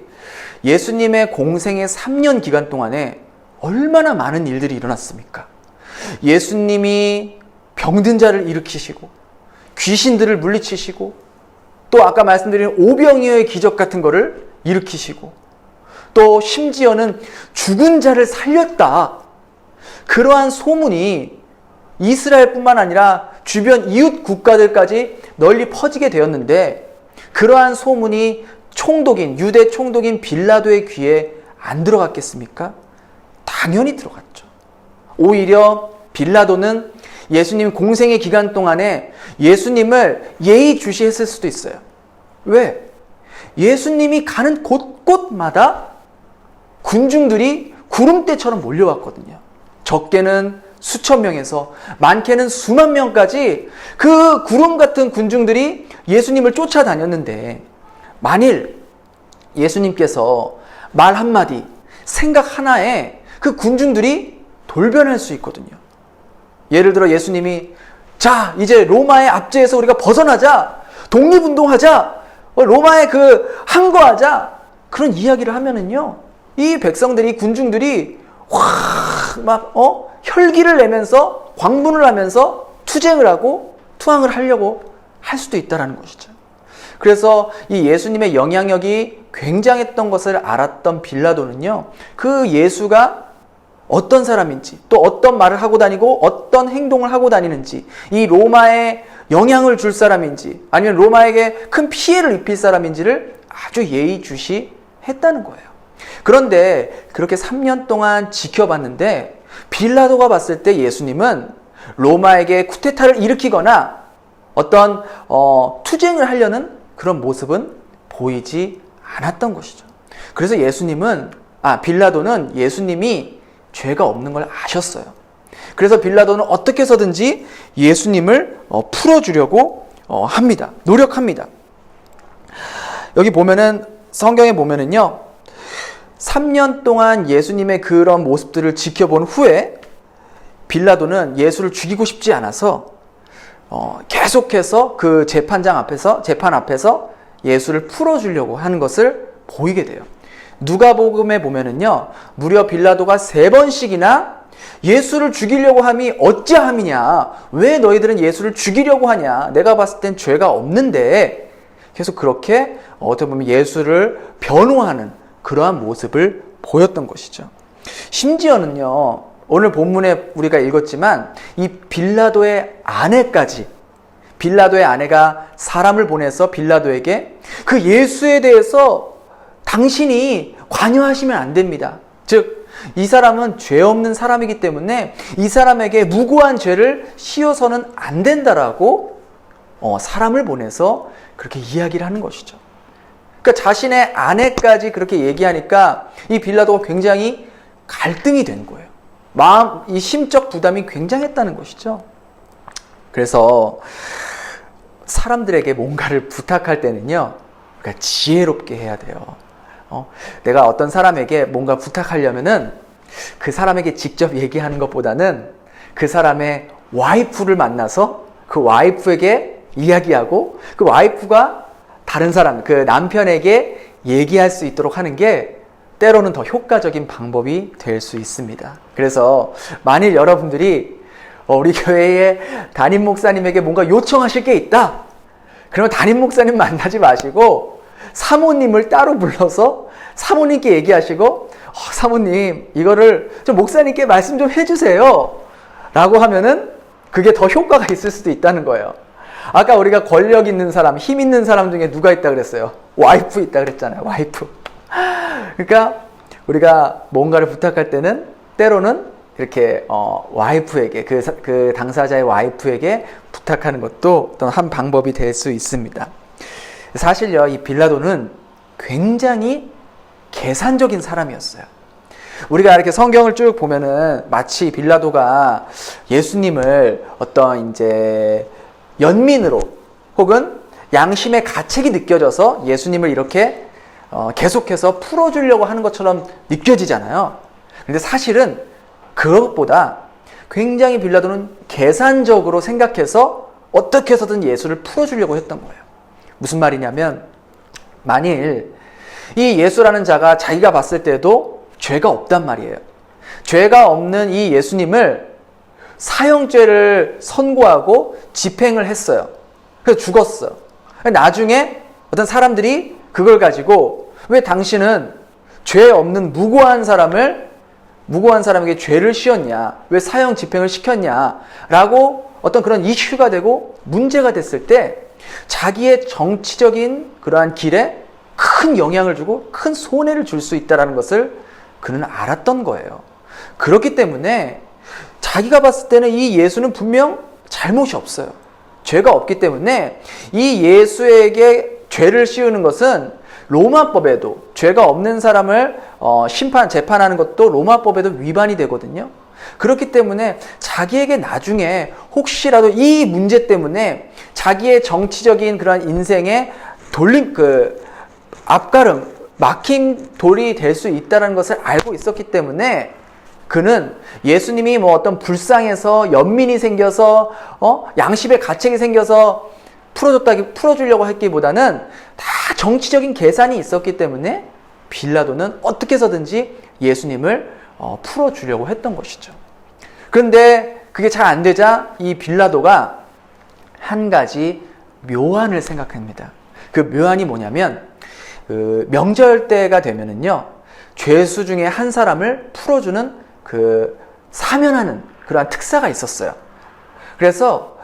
예수님의 공생의 3년 기간 동안에 얼마나 많은 일들이 일어났습니까? 예수님이 병든 자를 일으키시고 귀신들을 물리치시고 또 아까 말씀드린 오병이어의 기적 같은 거를 일으키시고 또 심지어는 죽은 자를 살렸다. 그러한 소문이 이스라엘뿐만 아니라 주변 이웃 국가들까지 널리 퍼지게 되었는데 그러한 소문이 유대 총독인 빌라도의 귀에 안 들어갔겠습니까? 당연히 들어갔죠. 오히려 빌라도는 예수님 공생의 기간 동안에 예수님을 예의주시했을 수도 있어요. 왜? 예수님이 가는 곳곳마다 군중들이 구름대처럼 몰려왔거든요. 적게는 수천 명에서 많게는 수만 명까지 그 구름 같은 군중들이 예수님을 쫓아다녔는데 만일 예수님께서 말 한마디, 생각 하나에 그 군중들이 돌변할 수 있거든요. 예를 들어 예수님이 자, 이제 로마의 압제에서 우리가 벗어나자, 독립운동하자, 로마에 항거하자, 그런 이야기를 하면은요, 이 백성들이, 군중들이 혈기를 내면서 광분을 하면서 투쟁을 하고 투항을 하려고 할 수도 있다는 것이죠. 그래서 이 예수님의 영향력이 굉장했던 것을 알았던 빌라도는요, 그 예수가 어떤 사람인지, 또 어떤 말을 하고 다니고 어떤 행동을 하고 다니는지, 이 로마에 영향을 줄 사람인지 아니면 로마에게 큰 피해를 입힐 사람인지를 아주 예의주시했다는 거예요. 그런데 그렇게 3년 동안 지켜봤는데 빌라도가 봤을 때 예수님은 로마에게 쿠데타를 일으키거나 어떤 투쟁을 하려는 그런 모습은 보이지 않았던 것이죠. 그래서 빌라도는 예수님이 죄가 없는 걸 아셨어요. 그래서 빌라도는 어떻게 해서든지 예수님을 풀어주려고 합니다. 노력합니다. 여기 보면은 성경에 보면은요, 3년 동안 예수님의 그런 모습들을 지켜본 후에 빌라도는 예수를 죽이고 싶지 않아서 계속해서 그 재판 앞에서 예수를 풀어주려고 하는 것을 보이게 돼요. 누가복음에 보면은요, 무려 빌라도가 3번씩이나 예수를 죽이려고 함이 어찌함이냐, 왜 너희들은 예수를 죽이려고 하냐, 내가 봤을 땐 죄가 없는데, 계속 그렇게 어떻게 보면 예수를 변호하는 그러한 모습을 보였던 것이죠. 심지어는요, 오늘 본문에 우리가 읽었지만 이 빌라도의 아내가 사람을 보내서 빌라도에게 그 예수에 대해서 당신이 관여하시면 안 됩니다. 즉, 이 사람은 죄 없는 사람이기 때문에 이 사람에게 무고한 죄를 씌워서는 안 된다라고 사람을 보내서 그렇게 이야기를 하는 것이죠. 그러니까 자신의 아내까지 그렇게 얘기하니까 이 빌라도가 굉장히 갈등이 된 거예요. 이 심적 부담이 굉장했다는 것이죠. 그래서 사람들에게 뭔가를 부탁할 때는요, 그러니까 지혜롭게 해야 돼요. 내가 어떤 사람에게 뭔가 부탁하려면은 그 사람에게 직접 얘기하는 것보다는 그 사람의 와이프를 만나서 그 와이프에게 이야기하고 그 와이프가 다른 사람, 그 남편에게 얘기할 수 있도록 하는 게 때로는 더 효과적인 방법이 될 수 있습니다. 그래서 만일 여러분들이 우리 교회의 담임 목사님에게 뭔가 요청하실 게 있다, 그러면 담임 목사님 만나지 마시고 사모님을 따로 불러서 사모님께 얘기하시고, 사모님 이거를 좀 목사님께 말씀 좀 해주세요 라고 하면은 그게 더 효과가 있을 수도 있다는 거예요. 아까 우리가 권력 있는 사람, 힘 있는 사람 중에 누가 있다 그랬어요? 와이프 있다 그랬잖아요. 와이프. 그러니까 우리가 뭔가를 부탁할 때는 때로는 이렇게 와이프에게, 그 당사자의 와이프에게 부탁하는 것도 어떤 한 방법이 될 수 있습니다. 사실요, 이 빌라도는 굉장히 계산적인 사람이었어요. 우리가 이렇게 성경을 쭉 보면은 마치 빌라도가 예수님을 어떤 이제 연민으로 혹은 양심의 가책이 느껴져서 예수님을 이렇게 계속해서 풀어주려고 하는 것처럼 느껴지잖아요. 근데 사실은 그것보다 굉장히 빌라도는 계산적으로 생각해서 어떻게 해서든 예수를 풀어주려고 했던 거예요. 무슨 말이냐면, 만일 이 예수라는 자가 자기가 봤을 때도 죄가 없단 말이에요. 죄가 없는 이 예수님을 사형죄를 선고하고 집행을 했어요. 그래서 죽었어요. 나중에 어떤 사람들이 그걸 가지고, 왜 당신은 죄 없는 무고한 사람에게 죄를 씌웠냐, 왜 사형 집행을 시켰냐 라고 어떤 그런 이슈가 되고 문제가 됐을 때 자기의 정치적인 그러한 길에 큰 영향을 주고 큰 손해를 줄 수 있다는 것을 그는 알았던 거예요. 그렇기 때문에 자기가 봤을 때는 이 예수는 분명 잘못이 없어요. 죄가 없기 때문에 이 예수에게 죄를 씌우는 것은 로마법에도, 죄가 없는 사람을 재판하는 것도 로마법에도 위반이 되거든요. 그렇기 때문에 자기에게 나중에 혹시라도 이 문제 때문에 자기의 정치적인 그런 인생에 앞가름, 막힌 돌이 될 수 있다는 것을 알고 있었기 때문에 그는 예수님이 어떤 불쌍해서 연민이 생겨서 양심의 가책이 생겨서 풀어주려고 했기보다는 다 정치적인 계산이 있었기 때문에 빌라도는 어떻게 해서든지 예수님을 풀어주려고 했던 것이죠. 그런데 그게 잘 안 되자 이 빌라도가 한 가지 묘안을 생각합니다. 그 묘안이 뭐냐면, 그 명절 때가 되면은요, 죄수 중에 한 사람을 풀어주는 사면하는 그러한 특사가 있었어요. 그래서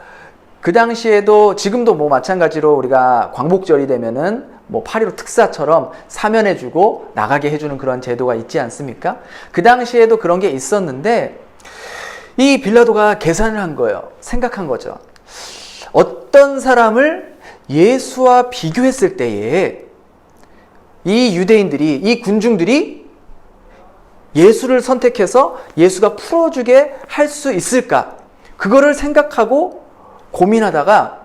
그 당시에도 지금도 뭐 마찬가지로 우리가 광복절이 되면은 뭐 8.15 특사처럼 사면해주고 나가게 해주는 그런 제도가 있지 않습니까? 그 당시에도 그런 게 있었는데 이 빌라도가 계산을 한 거예요. 생각한 거죠. 어떤 사람을 예수와 비교했을 때에 이 유대인들이, 이 군중들이 예수를 선택해서 예수가 풀어주게 할 수 있을까? 그거를 생각하고 고민하다가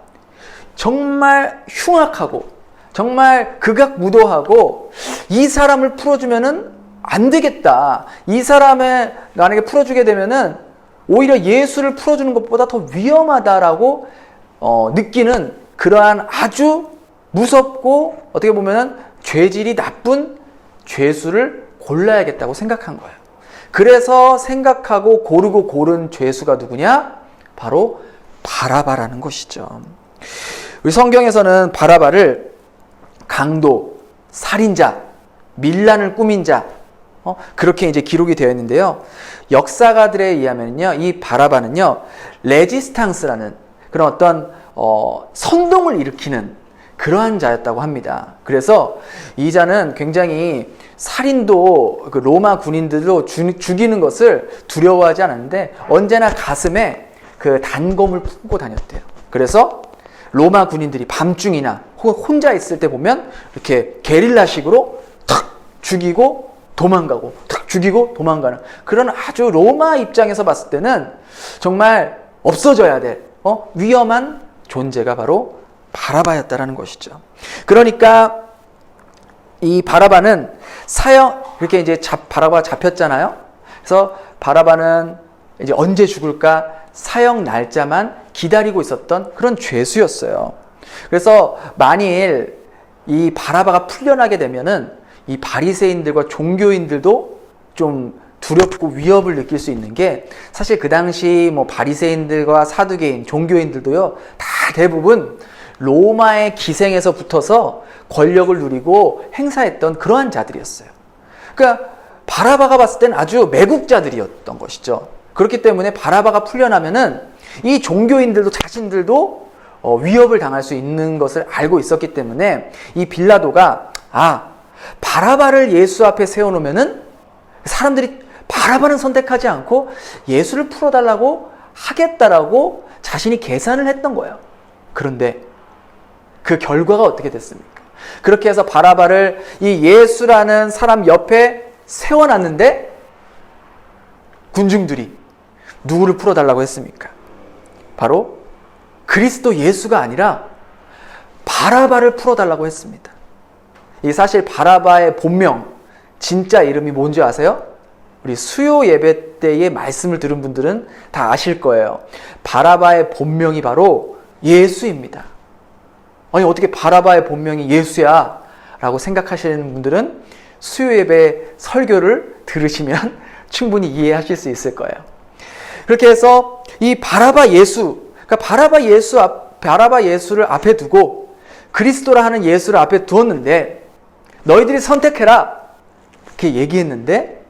정말 흉악하고 정말 극악무도하고 이 사람을 풀어주면은 안 되겠다. 이 사람을 만약에 풀어주게 되면은 오히려 예수를 풀어주는 것보다 더 위험하다라고 느끼는 그러한 아주 무섭고 어떻게 보면은 죄질이 나쁜 죄수를 골라야겠다고 생각한 거예요. 그래서 생각하고 고르고 고른 죄수가 누구냐? 바로 바라바라는 것이죠. 우리 성경에서는 바라바를 강도, 살인자, 밀란을 꾸민 자, 그렇게 이제 기록이 되어 있는데요. 역사가들에 의하면요, 이 바라바는요, 레지스탕스라는 그런 어떤 선동을 일으키는 그러한 자였다고 합니다. 그래서 이 자는 굉장히 살인도 그 로마 군인들도 죽이는 것을 두려워하지 않았는데 언제나 가슴에 그 단검을 품고 다녔대요. 그래서 로마 군인들이 밤중이나 혹은 혼자 있을 때 보면 이렇게 게릴라식으로 탁 죽이고 도망가고 탁 죽이고 도망가는 그런 아주 로마 입장에서 봤을 때는 정말 없어져야 될 위험한 존재가 바로 바라바였다라는 것이죠. 그러니까 이 바라바는 이렇게 이제 바라바가 잡혔잖아요. 그래서 바라바는 이제 언제 죽을까 사형 날짜만 기다리고 있었던 그런 죄수였어요. 그래서 만일 이 바라바가 풀려나게 되면은 이 바리새인들과 종교인들도 좀 두렵고 위협을 느낄 수 있는 게 사실 그 당시 뭐 바리새인들과 사두개인, 종교인들도요 다 대부분 로마의 기생에서 붙어서 권력을 누리고 행사했던 그러한 자들이었어요. 그러니까 바라바가 봤을 땐 아주 매국자들이었던 것이죠. 그렇기 때문에 바라바가 풀려나면은 이 종교인들도 자신들도 위협을 당할 수 있는 것을 알고 있었기 때문에 이 빌라도가 바라바를 예수 앞에 세워놓으면은 사람들이 바라바는 선택하지 않고 예수를 풀어달라고 하겠다라고 자신이 계산을 했던 거예요. 그런데 그 결과가 어떻게 됐습니까? 그렇게 해서 바라바를 이 예수라는 사람 옆에 세워놨는데 군중들이 누구를 풀어달라고 했습니까? 바로 그리스도 예수가 아니라 바라바를 풀어달라고 했습니다. 이 사실 바라바의 본명, 진짜 이름이 뭔지 아세요? 우리 수요 예배 때의 말씀을 들은 분들은 다 아실 거예요. 바라바의 본명이 바로 예수입니다. 아니 어떻게 바라바의 본명이 예수야? 라고 생각하시는 분들은 수요 예배 설교를 들으시면 충분히 이해하실 수 있을 거예요. 그렇게 해서 이 바라바 예수, 그러니까 바라바 예수를 앞에 두고 그리스도라 하는 예수를 앞에 두었는데 너희들이 선택해라 이렇게 얘기했는데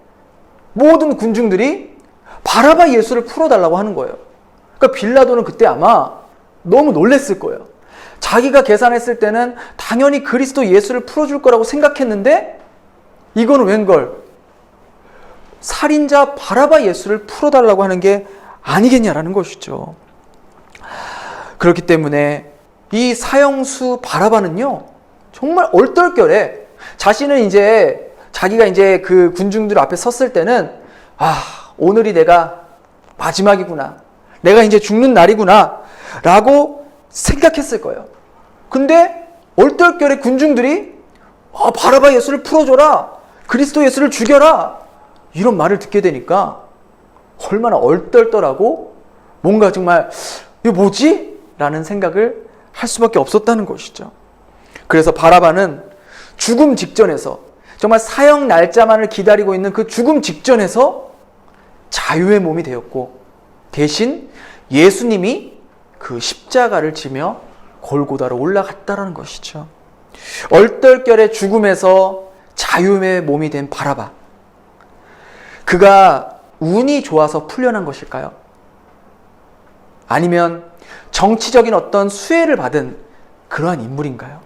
모든 군중들이 바라바 예수를 풀어달라고 하는 거예요. 그러니까 빌라도는 그때 아마 너무 놀랬을 거예요. 자기가 계산했을 때는 당연히 그리스도 예수를 풀어줄 거라고 생각했는데 이거는 웬걸? 살인자 바라바 예수를 풀어달라고 하는 게 아니겠냐라는 것이죠. 그렇기 때문에 이 사형수 바라바는요 정말 얼떨결에 자기가 이제 그 군중들 앞에 섰을 때는 오늘이 내가 마지막이구나, 내가 이제 죽는 날이구나 라고 생각했을 거예요. 근데 얼떨결에 군중들이 바라바 예수를 풀어줘라, 그리스도 예수를 죽여라 이런 말을 듣게 되니까 얼마나 얼떨떨하고 뭔가 정말 이거 뭐지? 라는 생각을 할 수밖에 없었다는 것이죠. 그래서 바라바는 죽음 직전에서 정말 사형 날짜만을 기다리고 있는 그 죽음 직전에서 자유의 몸이 되었고 대신 예수님이 그 십자가를 지며 골고다로 올라갔다라는 것이죠. 얼떨결에 죽음에서 자유의 몸이 된 바라바. 그가 운이 좋아서 풀려난 것일까요? 아니면 정치적인 어떤 수혜를 받은 그러한 인물인가요?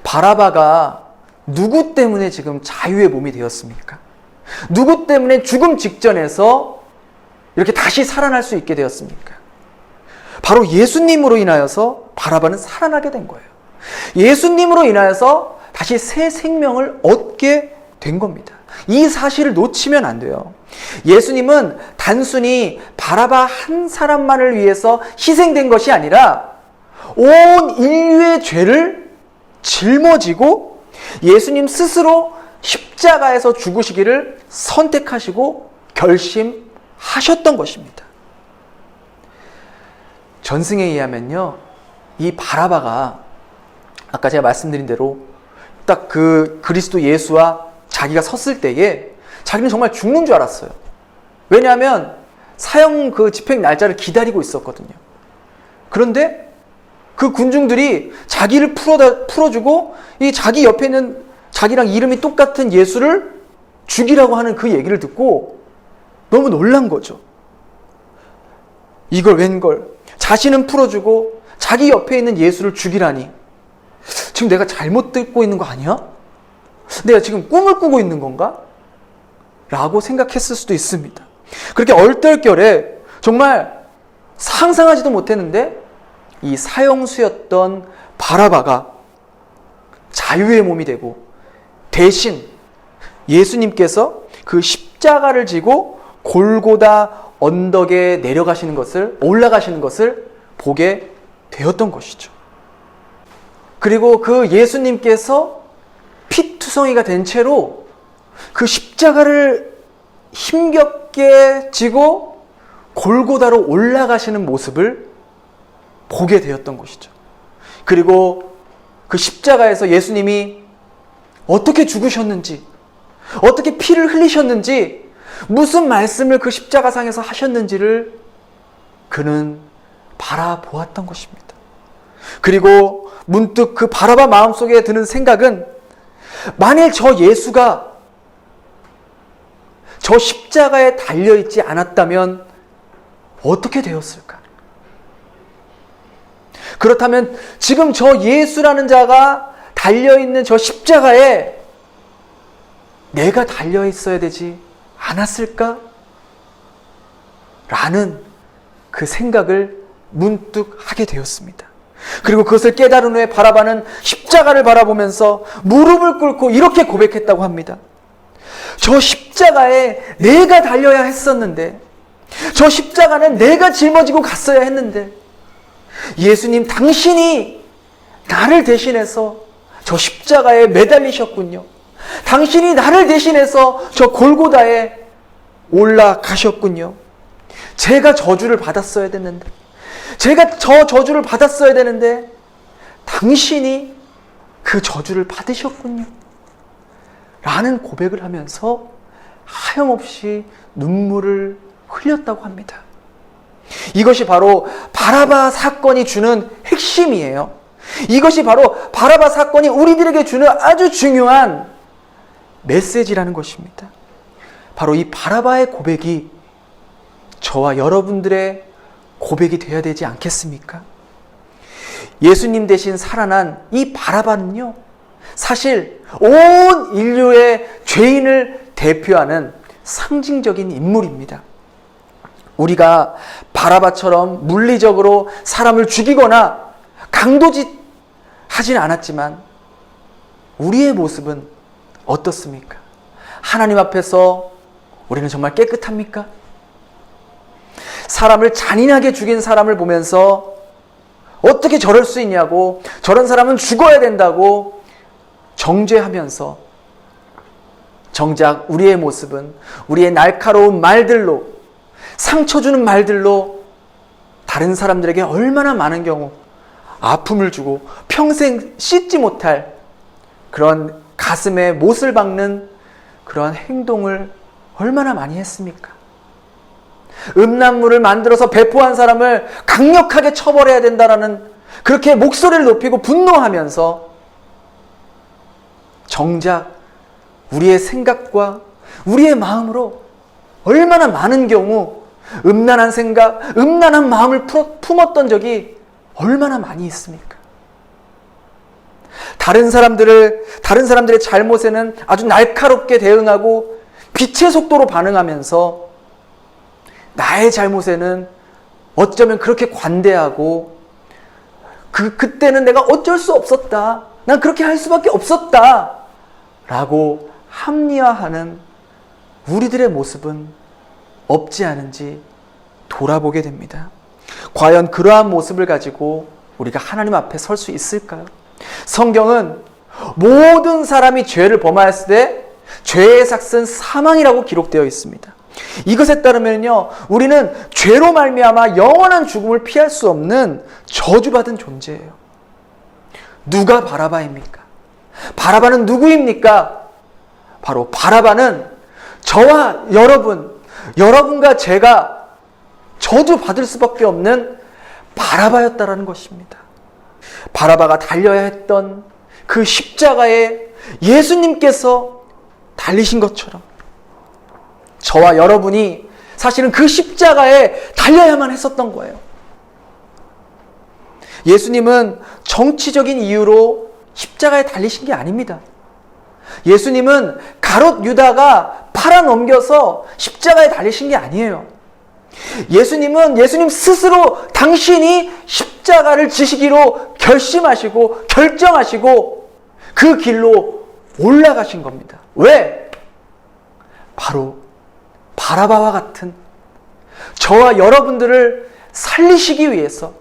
바라바가 누구 때문에 지금 자유의 몸이 되었습니까? 누구 때문에 죽음 직전에서 이렇게 다시 살아날 수 있게 되었습니까? 바로 예수님으로 인하여서 바라바는 살아나게 된 거예요. 예수님으로 인하여서 다시 새 생명을 얻게 된 겁니다. 이 사실을 놓치면 안 돼요. 예수님은 단순히 바라바 한 사람만을 위해서 희생된 것이 아니라 온 인류의 죄를 짊어지고 예수님 스스로 십자가에서 죽으시기를 선택하시고 결심하셨던 것입니다. 전승에 의하면요, 이 바라바가 아까 제가 말씀드린 대로 딱 그 그리스도 예수와 자기가 섰을 때에 자기는 정말 죽는 줄 알았어요. 왜냐하면 사형 그 집행 날짜를 기다리고 있었거든요. 그런데 그 군중들이 자기를 풀어주고 이 자기 옆에 있는 자기랑 이름이 똑같은 예수를 죽이라고 하는 그 얘기를 듣고 너무 놀란 거죠. 이걸 웬걸? 자신은 풀어주고 자기 옆에 있는 예수를 죽이라니. 지금 내가 잘못 듣고 있는 거 아니야? 내가 지금 꿈을 꾸고 있는 건가? 라고 생각했을 수도 있습니다. 그렇게 얼떨결에 정말 상상하지도 못했는데 이 사형수였던 바라바가 자유의 몸이 되고 대신 예수님께서 그 십자가를 지고 골고다 언덕에 내려가시는 것을, 올라가시는 것을 보게 되었던 것이죠. 그리고 그 예수님께서 피투성이가 된 채로 그 십자가를 힘겹게 지고 골고다로 올라가시는 모습을 보게 되었던 것이죠. 그리고 그 십자가에서 예수님이 어떻게 죽으셨는지, 어떻게 피를 흘리셨는지, 무슨 말씀을 그 십자가상에서 하셨는지를 그는 바라보았던 것입니다. 그리고 문득 그 바라바 마음속에 드는 생각은 만일 저 예수가 저 십자가에 달려있지 않았다면 어떻게 되었을까? 그렇다면 지금 저 예수라는 자가 달려있는 저 십자가에 내가 달려있어야 되지 않았을까? 라는 그 생각을 문득 하게 되었습니다. 그리고 그것을 깨달은 후에 바라바는 십자가를 바라보면서 무릎을 꿇고 이렇게 고백했다고 합니다. 저 십자가에 내가 달려야 했었는데, 저 십자가는 내가 짊어지고 갔어야 했는데, 예수님 당신이 나를 대신해서 저 십자가에 매달리셨군요. 당신이 나를 대신해서 저 골고다에 올라가셨군요. 제가 저주를 받았어야 됐는데, 제가 저 저주를 받았어야 되는데 당신이 그 저주를 받으셨군요. 라는 고백을 하면서 하염없이 눈물을 흘렸다고 합니다. 이것이 바로 바라바 사건이 주는 핵심이에요. 이것이 바로 바라바 사건이 우리들에게 주는 아주 중요한 메시지라는 것입니다. 바로 이 바라바의 고백이 저와 여러분들의 고백이 되어야 되지 않겠습니까? 예수님 대신 살아난 이 바라바는요, 사실 온 인류의 죄인을 대표하는 상징적인 인물입니다. 우리가 바라바처럼 물리적으로 사람을 죽이거나 강도짓 하지는 않았지만 우리의 모습은 어떻습니까? 하나님 앞에서 우리는 정말 깨끗합니까? 사람을 잔인하게 죽인 사람을 보면서 어떻게 저럴 수 있냐고, 저런 사람은 죽어야 된다고 정죄하면서 정작 우리의 모습은 우리의 날카로운 말들로, 상처 주는 말들로 다른 사람들에게 얼마나 많은 경우 아픔을 주고 평생 씻지 못할 그런 가슴에 못을 박는 그런 행동을 얼마나 많이 했습니까? 음란물을 만들어서 배포한 사람을 강력하게 처벌해야 된다라는 그렇게 목소리를 높이고 분노하면서 정작 우리의 생각과 우리의 마음으로 얼마나 많은 경우 음란한 생각, 음란한 마음을 품었던 적이 얼마나 많이 있습니까? 다른 사람들의 잘못에는 아주 날카롭게 대응하고 빛의 속도로 반응하면서 나의 잘못에는 어쩌면 그렇게 관대하고 그때는 내가 어쩔 수 없었다. 난 그렇게 할 수밖에 없었다. 라고 합리화하는 우리들의 모습은 없지 않은지 돌아보게 됩니다. 과연 그러한 모습을 가지고 우리가 하나님 앞에 설 수 있을까요? 성경은 모든 사람이 죄를 범하였을 때 죄의 삭은 사망이라고 기록되어 있습니다. 이것에 따르면요, 우리는 죄로 말미암아 영원한 죽음을 피할 수 없는 저주받은 존재예요. 누가 바라바입니까? 바라바는 누구입니까? 바로 바라바는 저와 여러분과 제가 저주받을 수밖에 없는 바라바였다라는 것입니다. 바라바가 달려야 했던 그 십자가에 예수님께서 달리신 것처럼 저와 여러분이 사실은 그 십자가에 달려야만 했었던 거예요. 예수님은 정치적인 이유로 십자가에 달리신 게 아닙니다. 예수님은 가롯 유다가 팔아넘겨서 십자가에 달리신 게 아니에요. 예수님 스스로 당신이 십자가를 지시기로 결심하시고 결정하시고 그 길로 올라가신 겁니다. 왜? 바로 바라바와 같은 저와 여러분들을 살리시기 위해서,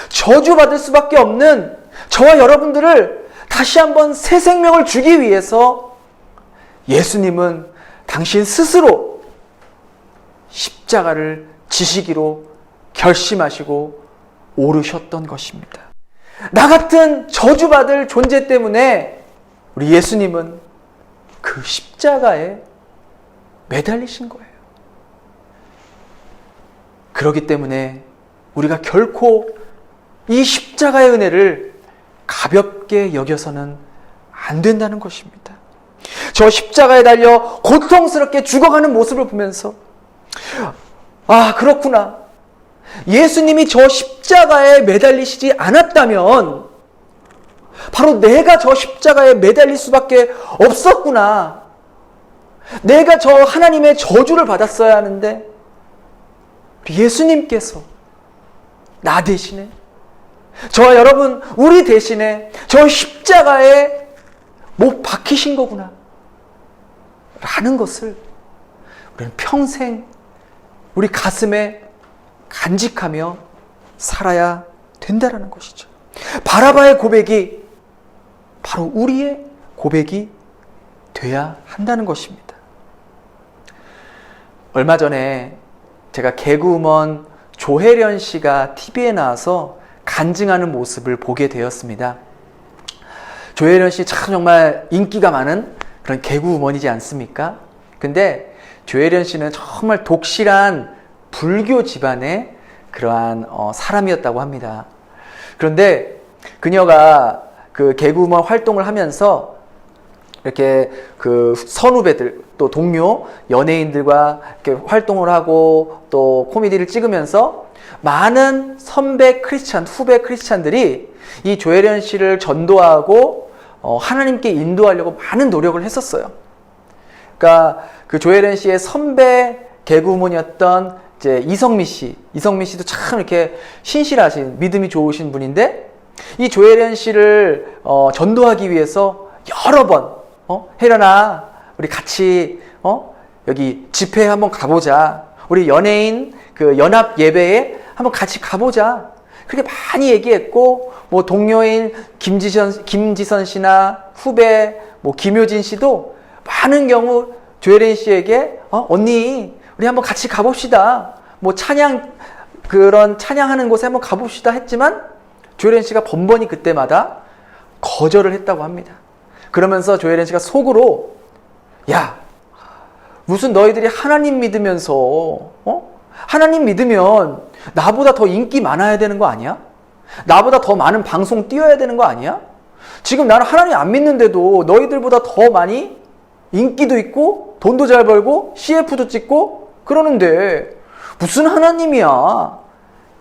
저주받을 수밖에 없는 저와 여러분들을 다시 한번 새 생명을 주기 위해서 예수님은 당신 스스로 십자가를 지시기로 결심하시고 오르셨던 것입니다. 나 같은 저주받을 존재 때문에 우리 예수님은 그 십자가에 매달리신 거예요. 그렇기 때문에 우리가 결코 이 십자가의 은혜를 가볍게 여겨서는 안 된다는 것입니다. 저 십자가에 달려 고통스럽게 죽어가는 모습을 보면서 아, 그렇구나. 예수님이 저 십자가에 매달리시지 않았다면 바로 내가 저 십자가에 매달릴 수밖에 없었구나. 내가 저 하나님의 저주를 받았어야 하는데 예수님께서 나 대신에, 저와 여러분 우리 대신에 저 십자가에 못 박히신 거구나 라는 것을 우리는 평생 우리 가슴에 간직하며 살아야 된다라는 것이죠. 바라바의 고백이 바로 우리의 고백이 돼야 한다는 것입니다. 얼마 전에 제가 개그우먼 조혜련 씨가 TV에 나와서 간증하는 모습을 보게 되었습니다. 조혜련 씨 참 정말 인기가 많은 그런 개그우먼이지 않습니까? 근데 조혜련 씨는 정말 독실한 불교 집안의 그러한 사람이었다고 합니다. 그런데 그녀가 그 개그우먼 활동을 하면서 이렇게 그 선후배들 또 동료 연예인들과 이렇게 활동을 하고 또 코미디를 찍으면서 많은 선배 크리스찬, 후배 크리스찬들이 이 조혜련 씨를 전도하고 하나님께 인도하려고 많은 노력을 했었어요. 그러니까 그 조혜련 씨의 선배 개그우먼이었던 이제 이성미 씨도 참 이렇게 신실하신 믿음이 좋으신 분인데 이 조혜련 씨를 전도하기 위해서 여러 번 혜련아 우리 같이 여기 집회에 한번 가보자. 우리 연예인 그 연합 예배에 한번 같이 가보자. 그렇게 많이 얘기했고 뭐 동료인 김지선 씨나 후배 뭐 김효진 씨도 많은 경우 조혜련 씨에게 언니 우리 한번 같이 가봅시다. 뭐 그런 찬양하는 곳에 한번 가봅시다 했지만 조혜련 씨가 번번이 그때마다 거절을 했다고 합니다. 그러면서 조혜련 씨가 속으로 야 무슨 너희들이 하나님 믿으면서 하나님 믿으면 나보다 더 인기 많아야 되는 거 아니야? 나보다 더 많은 방송 띄워야 되는 거 아니야? 지금 나는 하나님 안 믿는데도 너희들보다 더 많이 인기도 있고 돈도 잘 벌고 CF도 찍고 그러는데 무슨 하나님이야?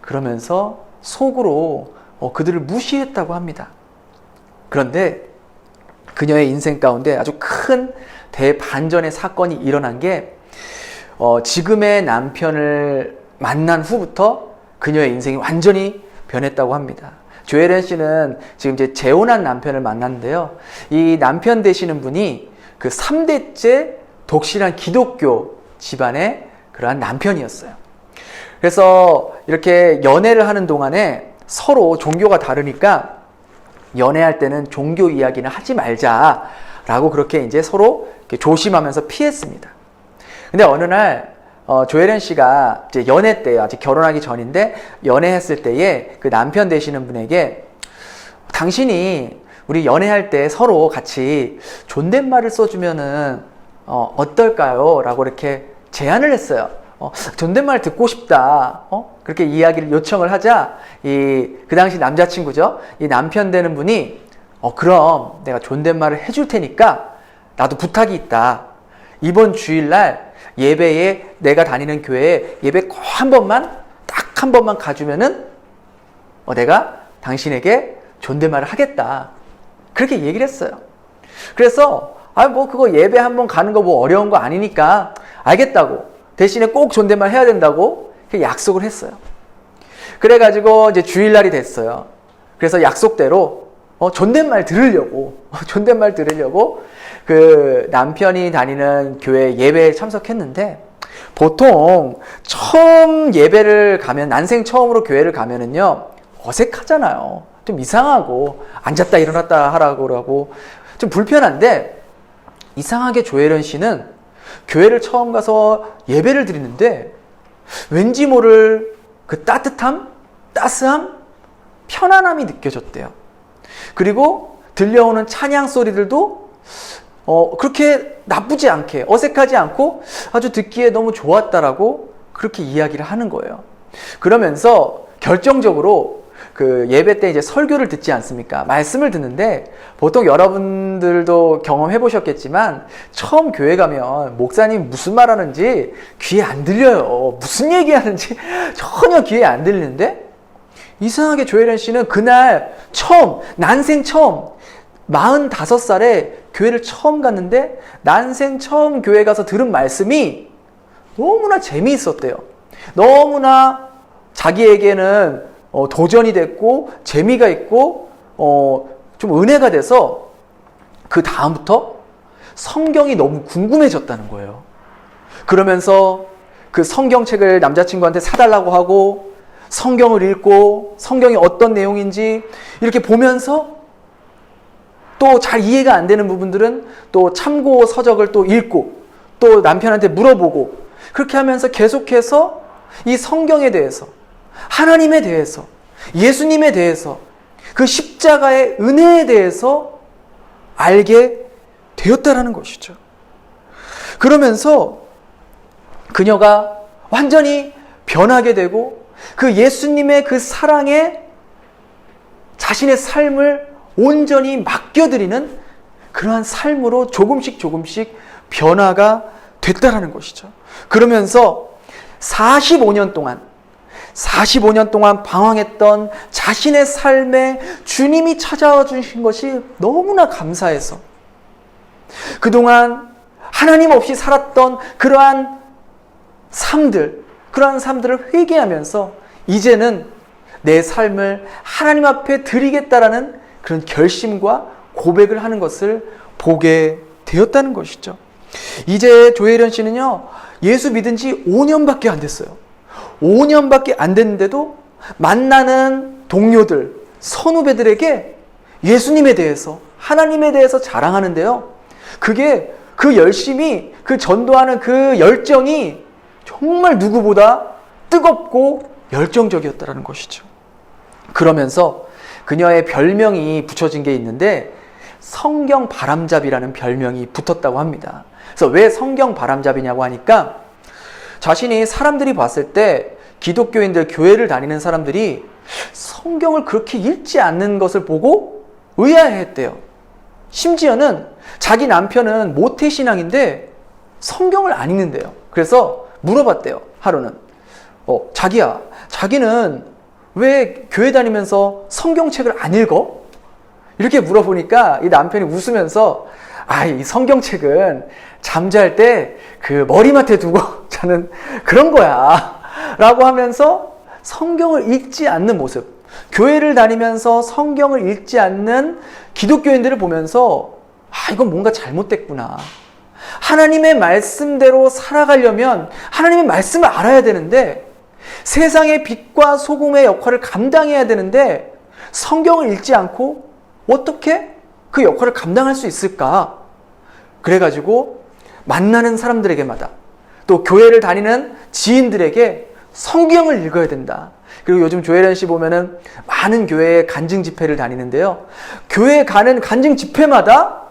그러면서 속으로 그들을 무시했다고 합니다. 그런데 그녀의 인생 가운데 아주 큰 대반전의 사건이 일어난 게 지금의 남편을 만난 후부터 그녀의 인생이 완전히 변했다고 합니다. 조혜련 씨는 지금 이제 재혼한 남편을 만났는데요. 이 남편 되시는 분이 그 3대째 독실한 기독교 집안의 그러한 남편이었어요. 그래서 이렇게 연애를 하는 동안에 서로 종교가 다르니까 연애할 때는 종교 이야기는 하지 말자라고 그렇게 이제 서로 이렇게 조심하면서 피했습니다. 근데 어느 날 조혜련 씨가 이제 연애 때요, 아직 결혼하기 전인데 연애했을 때에 그 남편 되시는 분에게 당신이 우리 연애할 때 서로 같이 존댓말을 써주면은 어떨까요? 라고 이렇게 제안을 했어요. 존댓말 듣고 싶다. 그렇게 이야기를 요청을 하자 그 당시 남자친구죠. 이 남편 되는 분이 그럼 내가 존댓말을 해줄 테니까 나도 부탁이 있다. 이번 주일날 예배에 내가 다니는 교회에 예배 꼭 딱 한 번만 가주면은 내가 당신에게 존댓말을 하겠다. 그렇게 얘기를 했어요. 그래서 그거 예배 한 번 가는 거 뭐 어려운 거 아니니까 알겠다고. 대신에 꼭 존댓말 해야 된다고 약속을 했어요. 그래가지고 이제 주일날이 됐어요. 그래서 약속대로 존댓말 들으려고 그 남편이 다니는 교회 예배에 참석했는데, 보통 처음 예배를 가면, 난생 처음으로 교회를 가면은요 어색하잖아요. 좀 이상하고 앉았다 일어났다 하라고 좀 불편한데, 이상하게 조혜련 씨는 교회를 처음 가서 예배를 드리는데 왠지 모를 그 따뜻함, 따스함, 편안함이 느껴졌대요. 그리고 들려오는 찬양 소리들도 그렇게 나쁘지 않게, 어색하지 않고 아주 듣기에 너무 좋았다라고 그렇게 이야기를 하는 거예요. 그러면서 결정적으로 그 예배 때 이제 설교를 듣지 않습니까? 말씀을 듣는데, 보통 여러분들도 경험해 보셨겠지만 처음 교회 가면 목사님 무슨 말 하는지 귀에 안 들려요. 무슨 얘기하는지 전혀 귀에 안 들리는데, 이상하게 조혜련 씨는 그날 난생 처음 45살에 교회를 처음 갔는데, 난생 처음 교회 가서 들은 말씀이 너무나 재미있었대요. 너무나 자기에게는 도전이 됐고 재미가 있고 좀 은혜가 돼서 그 다음부터 성경이 너무 궁금해졌다는 거예요. 그러면서 그 성경책을 남자친구한테 사달라고 하고 성경을 읽고 성경이 어떤 내용인지 이렇게 보면서, 또 잘 이해가 안 되는 부분들은 또 참고 서적을 또 읽고 또 남편한테 물어보고, 그렇게 하면서 계속해서 이 성경에 대해서, 하나님에 대해서, 예수님에 대해서, 그 십자가의 은혜에 대해서 알게 되었다라는 것이죠. 그러면서 그녀가 완전히 변하게 되고, 그 예수님의 그 사랑에 자신의 삶을 온전히 맡겨드리는 그러한 삶으로 조금씩 변화가 됐다라는 것이죠. 그러면서 45년 동안 방황했던 자신의 삶에 주님이 찾아와 주신 것이 너무나 감사해서, 그동안 하나님 없이 살았던 그러한 삶들을 회개하면서 이제는 내 삶을 하나님 앞에 드리겠다라는 그런 결심과 고백을 하는 것을 보게 되었다는 것이죠. 이제 조혜련 씨는요, 예수 믿은 지 5년밖에 안 됐어요. 5년밖에 안 됐는데도 만나는 동료들, 선후배들에게 예수님에 대해서, 하나님에 대해서 자랑하는데요. 그게 그 열심이, 그 전도하는 그 열정이 정말 누구보다 뜨겁고 열정적이었다는 것이죠. 그러면서 그녀의 별명이 붙여진 게 있는데, 성경 바람잡이라는 별명이 붙었다고 합니다. 그래서 왜 성경 바람잡이냐고 하니까, 자신이 사람들이 봤을 때 기독교인들, 교회를 다니는 사람들이 성경을 그렇게 읽지 않는 것을 보고 의아해했대요. 심지어는 자기 남편은 모태신앙인데 성경을 안 읽는데요. 그래서 물어봤대요. 하루는. 자기야, 자기는 왜 교회 다니면서 성경책을 안 읽어? 이렇게 물어보니까 이 남편이 웃으면서 이 성경책은 잠잘 때 그 머리맡에 두고 자는 그런 거야 라고 하면서 성경을 읽지 않는 모습, 교회를 다니면서 성경을 읽지 않는 기독교인들을 보면서 이건 뭔가 잘못됐구나. 하나님의 말씀대로 살아가려면 하나님의 말씀을 알아야 되는데, 세상의 빛과 소금의 역할을 감당해야 되는데 성경을 읽지 않고 어떻게 그 역할을 감당할 수 있을까? 그래가지고 만나는 사람들에게마다, 또 교회를 다니는 지인들에게 성경을 읽어야 된다. 그리고 요즘 조혜련 씨 보면은 많은 교회에 간증 집회를 다니는데요, 교회에 가는 간증 집회마다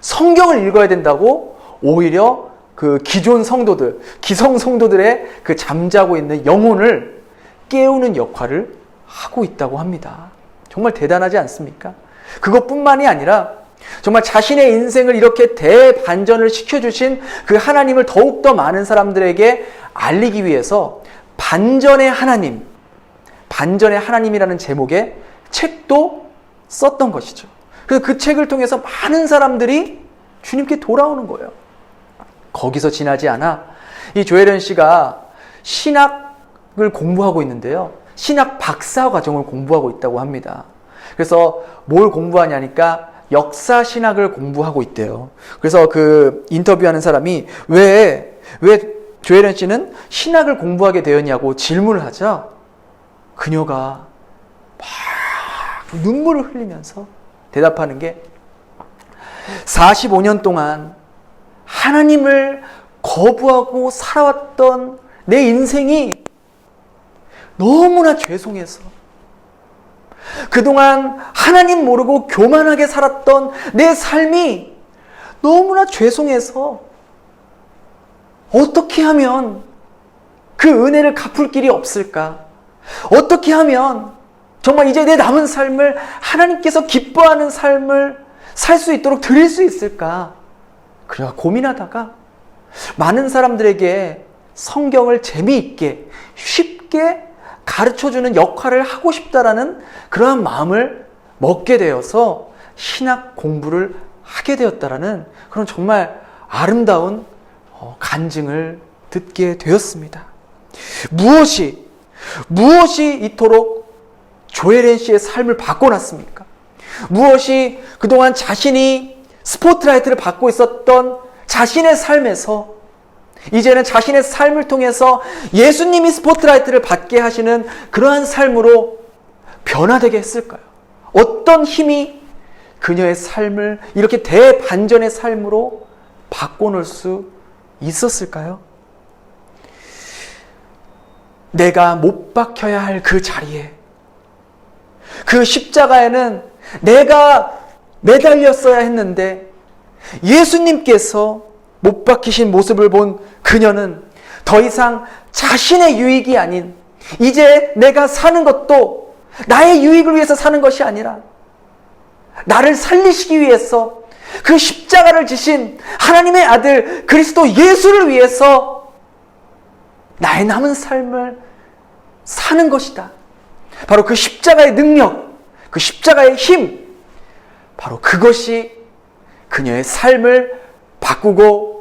성경을 읽어야 된다고 오히려 그 기존 성도들, 기성 성도들의 그 잠자고 있는 영혼을 깨우는 역할을 하고 있다고 합니다. 정말 대단하지 않습니까? 그것뿐만이 아니라 정말 자신의 인생을 이렇게 대반전을 시켜주신 그 하나님을 더욱더 많은 사람들에게 알리기 위해서 반전의 하나님이라는 제목의 책도 썼던 것이죠. 그래서 그 책을 통해서 많은 사람들이 주님께 돌아오는 거예요. 거기서 지나지 않아 이 조혜련 씨가 신학을 공부하고 있는데요, 신학 박사 과정을 공부하고 있다고 합니다. 그래서 뭘 공부하냐니까 역사 신학을 공부하고 있대요. 그래서 그 인터뷰하는 사람이 왜 조혜련 씨는 신학을 공부하게 되었냐고 질문을 하자 그녀가 막 눈물을 흘리면서 대답하는 게, 45년 동안 하나님을 거부하고 살아왔던 내 인생이 너무나 죄송해서, 그동안 하나님 모르고 교만하게 살았던 내 삶이 너무나 죄송해서 어떻게 하면 그 은혜를 갚을 길이 없을까? 어떻게 하면 정말 이제 내 남은 삶을 하나님께서 기뻐하는 삶을 살 수 있도록 드릴 수 있을까? 그래가 고민하다가 많은 사람들에게 성경을 재미있게 쉽게 가르쳐주는 역할을 하고 싶다라는 그러한 마음을 먹게 되어서 신학 공부를 하게 되었다라는 그런 정말 아름다운 간증을 듣게 되었습니다. 무엇이 이토록 조혜련 씨의 삶을 바꿔놨습니까? 무엇이 그동안 자신이 스포트라이트를 받고 있었던 자신의 삶에서 이제는 자신의 삶을 통해서 예수님이 스포트라이트를 받게 하시는 그러한 삶으로 변화되게 했을까요? 어떤 힘이 그녀의 삶을 이렇게 대반전의 삶으로 바꿔놓을 수 있었을까요? 내가 못 박혀야 할 그 자리에, 그 십자가에는 내가 매달렸어야 했는데 예수님께서 못 박히신 모습을 본 그녀는 더 이상 자신의 유익이 아닌, 이제 내가 사는 것도 나의 유익을 위해서 사는 것이 아니라 나를 살리시기 위해서 그 십자가를 지신 하나님의 아들 그리스도 예수를 위해서 나의 남은 삶을 사는 것이다. 바로 그 십자가의 능력, 그 십자가의 힘, 바로 그것이 그녀의 삶을 바꾸고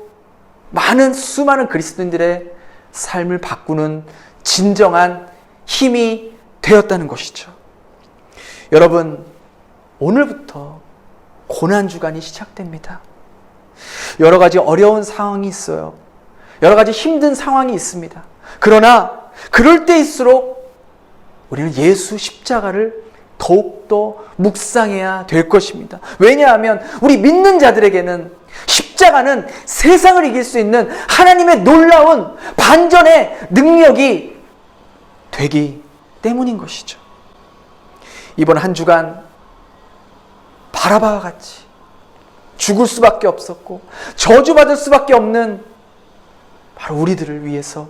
수많은 그리스도인들의 삶을 바꾸는 진정한 힘이 되었다는 것이죠. 여러분, 오늘부터 고난주간이 시작됩니다. 여러 가지 어려운 상황이 있어요. 여러 가지 힘든 상황이 있습니다. 그러나 그럴 때일수록 우리는 예수 십자가를 더욱더 묵상해야 될 것입니다. 왜냐하면 우리 믿는 자들에게는 십자가는 세상을 이길 수 있는 하나님의 놀라운 반전의 능력이 되기 때문인 것이죠. 이번 한 주간 바라바와 같이 죽을 수밖에 없었고 저주받을 수밖에 없는 바로 우리들을 위해서,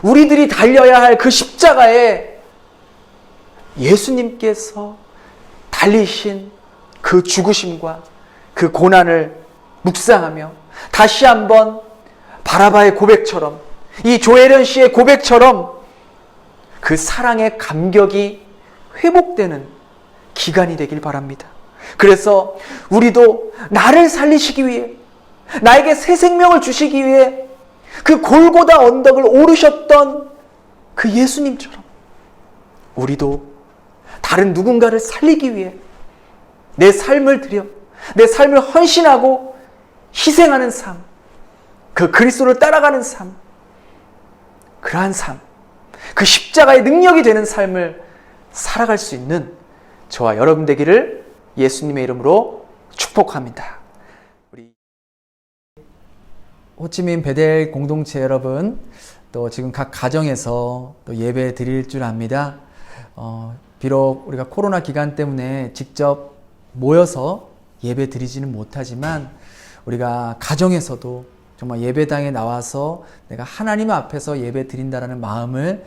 우리들이 달려야 할 그 십자가에 예수님께서 달리신 그 죽으심과 그 고난을 묵상하며 다시 한번 바라바의 고백처럼 이 조혜련 씨의 고백처럼 그 사랑의 감격이 회복되는 기간이 되길 바랍니다. 그래서 우리도 나를 살리시기 위해, 나에게 새 생명을 주시기 위해 그 골고다 언덕을 오르셨던 그 예수님처럼 우리도 다른 누군가를 살리기 위해 내 삶을 들여, 내 삶을 헌신하고 희생하는 삶, 그 그리스도를 따라가는 삶, 그러한 삶, 그 십자가의 능력이 되는 삶을 살아갈 수 있는 저와 여러분 되기를 예수님의 이름으로 축복합니다. 우리 호치민 베델 공동체 여러분, 또 지금 각 가정에서 또 예배 드릴 줄 압니다. 비록 우리가 코로나 기간 때문에 직접 모여서 예배 드리지는 못하지만 우리가 가정에서도 정말 예배당에 나와서 내가 하나님 앞에서 예배 드린다라는 마음을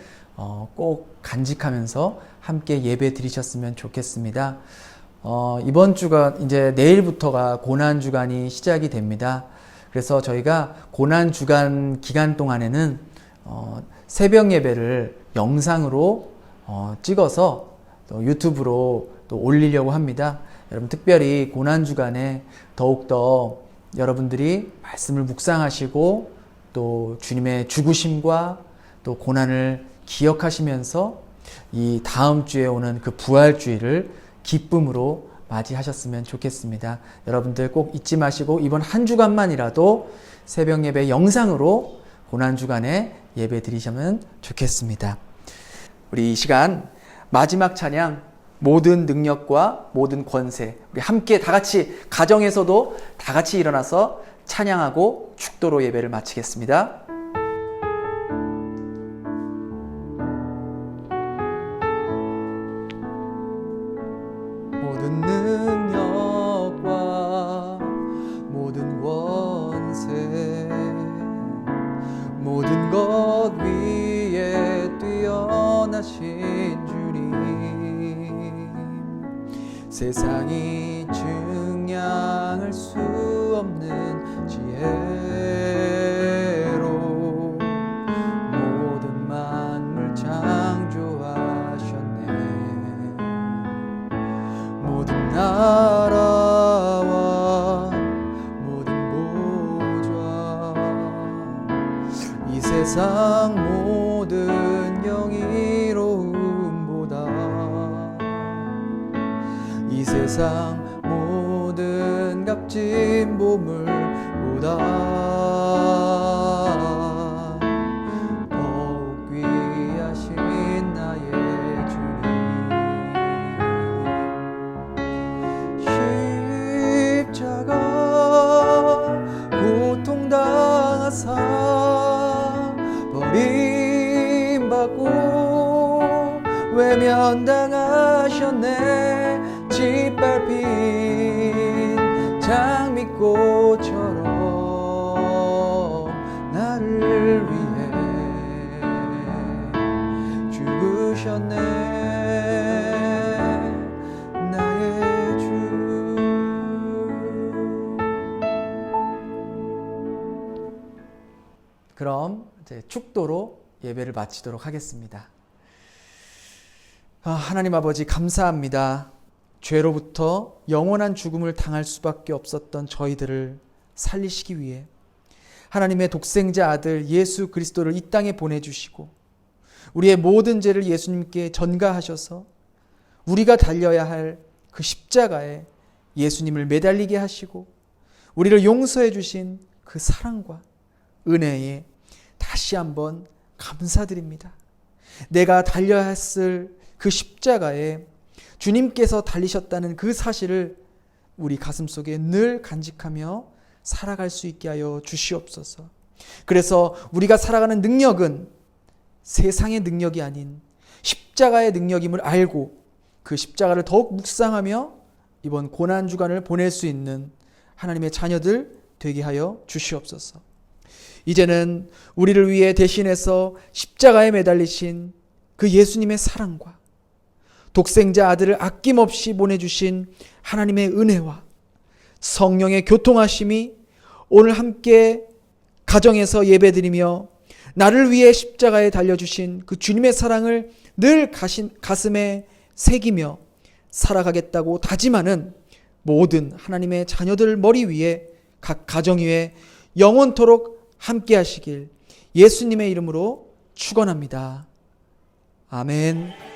꼭 간직하면서 함께 예배 드리셨으면 좋겠습니다. 이번 주가 이제 내일부터가 고난주간이 시작이 됩니다. 그래서 저희가 고난주간 기간 동안에는 새벽 예배를 영상으로 찍어서 또 유튜브로 또 올리려고 합니다. 여러분 특별히 고난주간에 더욱더 여러분들이 말씀을 묵상하시고 또 주님의 죽으심과 또 고난을 기억하시면서 이 다음 주에 오는 그 부활주의를 기쁨으로 맞이하셨으면 좋겠습니다. 여러분들 꼭 잊지 마시고 이번 한 주간만이라도 새벽 예배 영상으로 고난주간에 예배 드리시면 좋겠습니다. 우리 이 시간 마지막 찬양 모든 능력과 모든 권세, 우리 함께 다 같이 가정에서도 다 같이 일어나서 찬양하고 축도로 예배를 마치겠습니다. 모든 능력과 모든 권세, 모든 것 위에 뛰어나신 주님, 세상이 증량할 수 없는 지혜로 모든 만물 창조하셨네. 모든 나라와 모든 보좌, 이 세상 모든 영예로움보다, 이 세상 모든 값진 보물보다 더욱 귀하신 나의 주님, 십자가 고통당하사 버림받고 외면당하셨네. 짓밟힌 장미꽃처럼 나를 위해 죽으셨네. 나의 주. 그럼 이제 축도로 예배를 마치도록 하겠습니다. 하나님 아버지 감사합니다. 죄로부터 영원한 죽음을 당할 수밖에 없었던 저희들을 살리시기 위해 하나님의 독생자 아들 예수 그리스도를 이 땅에 보내주시고 우리의 모든 죄를 예수님께 전가하셔서 우리가 달려야 할 그 십자가에 예수님을 매달리게 하시고 우리를 용서해 주신 그 사랑과 은혜에 다시 한번 감사드립니다. 내가 달려야 했을 그 십자가에 주님께서 달리셨다는 그 사실을 우리 가슴속에 늘 간직하며 살아갈 수 있게 하여 주시옵소서. 그래서 우리가 살아가는 능력은 세상의 능력이 아닌 십자가의 능력임을 알고 그 십자가를 더욱 묵상하며 이번 고난주간을 보낼 수 있는 하나님의 자녀들 되게 하여 주시옵소서. 이제는 우리를 위해 대신해서 십자가에 매달리신 그 예수님의 사랑과 독생자 아들을 아낌없이 보내주신 하나님의 은혜와 성령의 교통하심이 오늘 함께 가정에서 예배드리며 나를 위해 십자가에 달려주신 그 주님의 사랑을 늘 가슴에 새기며 살아가겠다고 다짐하는 모든 하나님의 자녀들 머리 위에, 각 가정 위에 영원토록 함께 하시길 예수님의 이름으로 축원합니다. 아멘.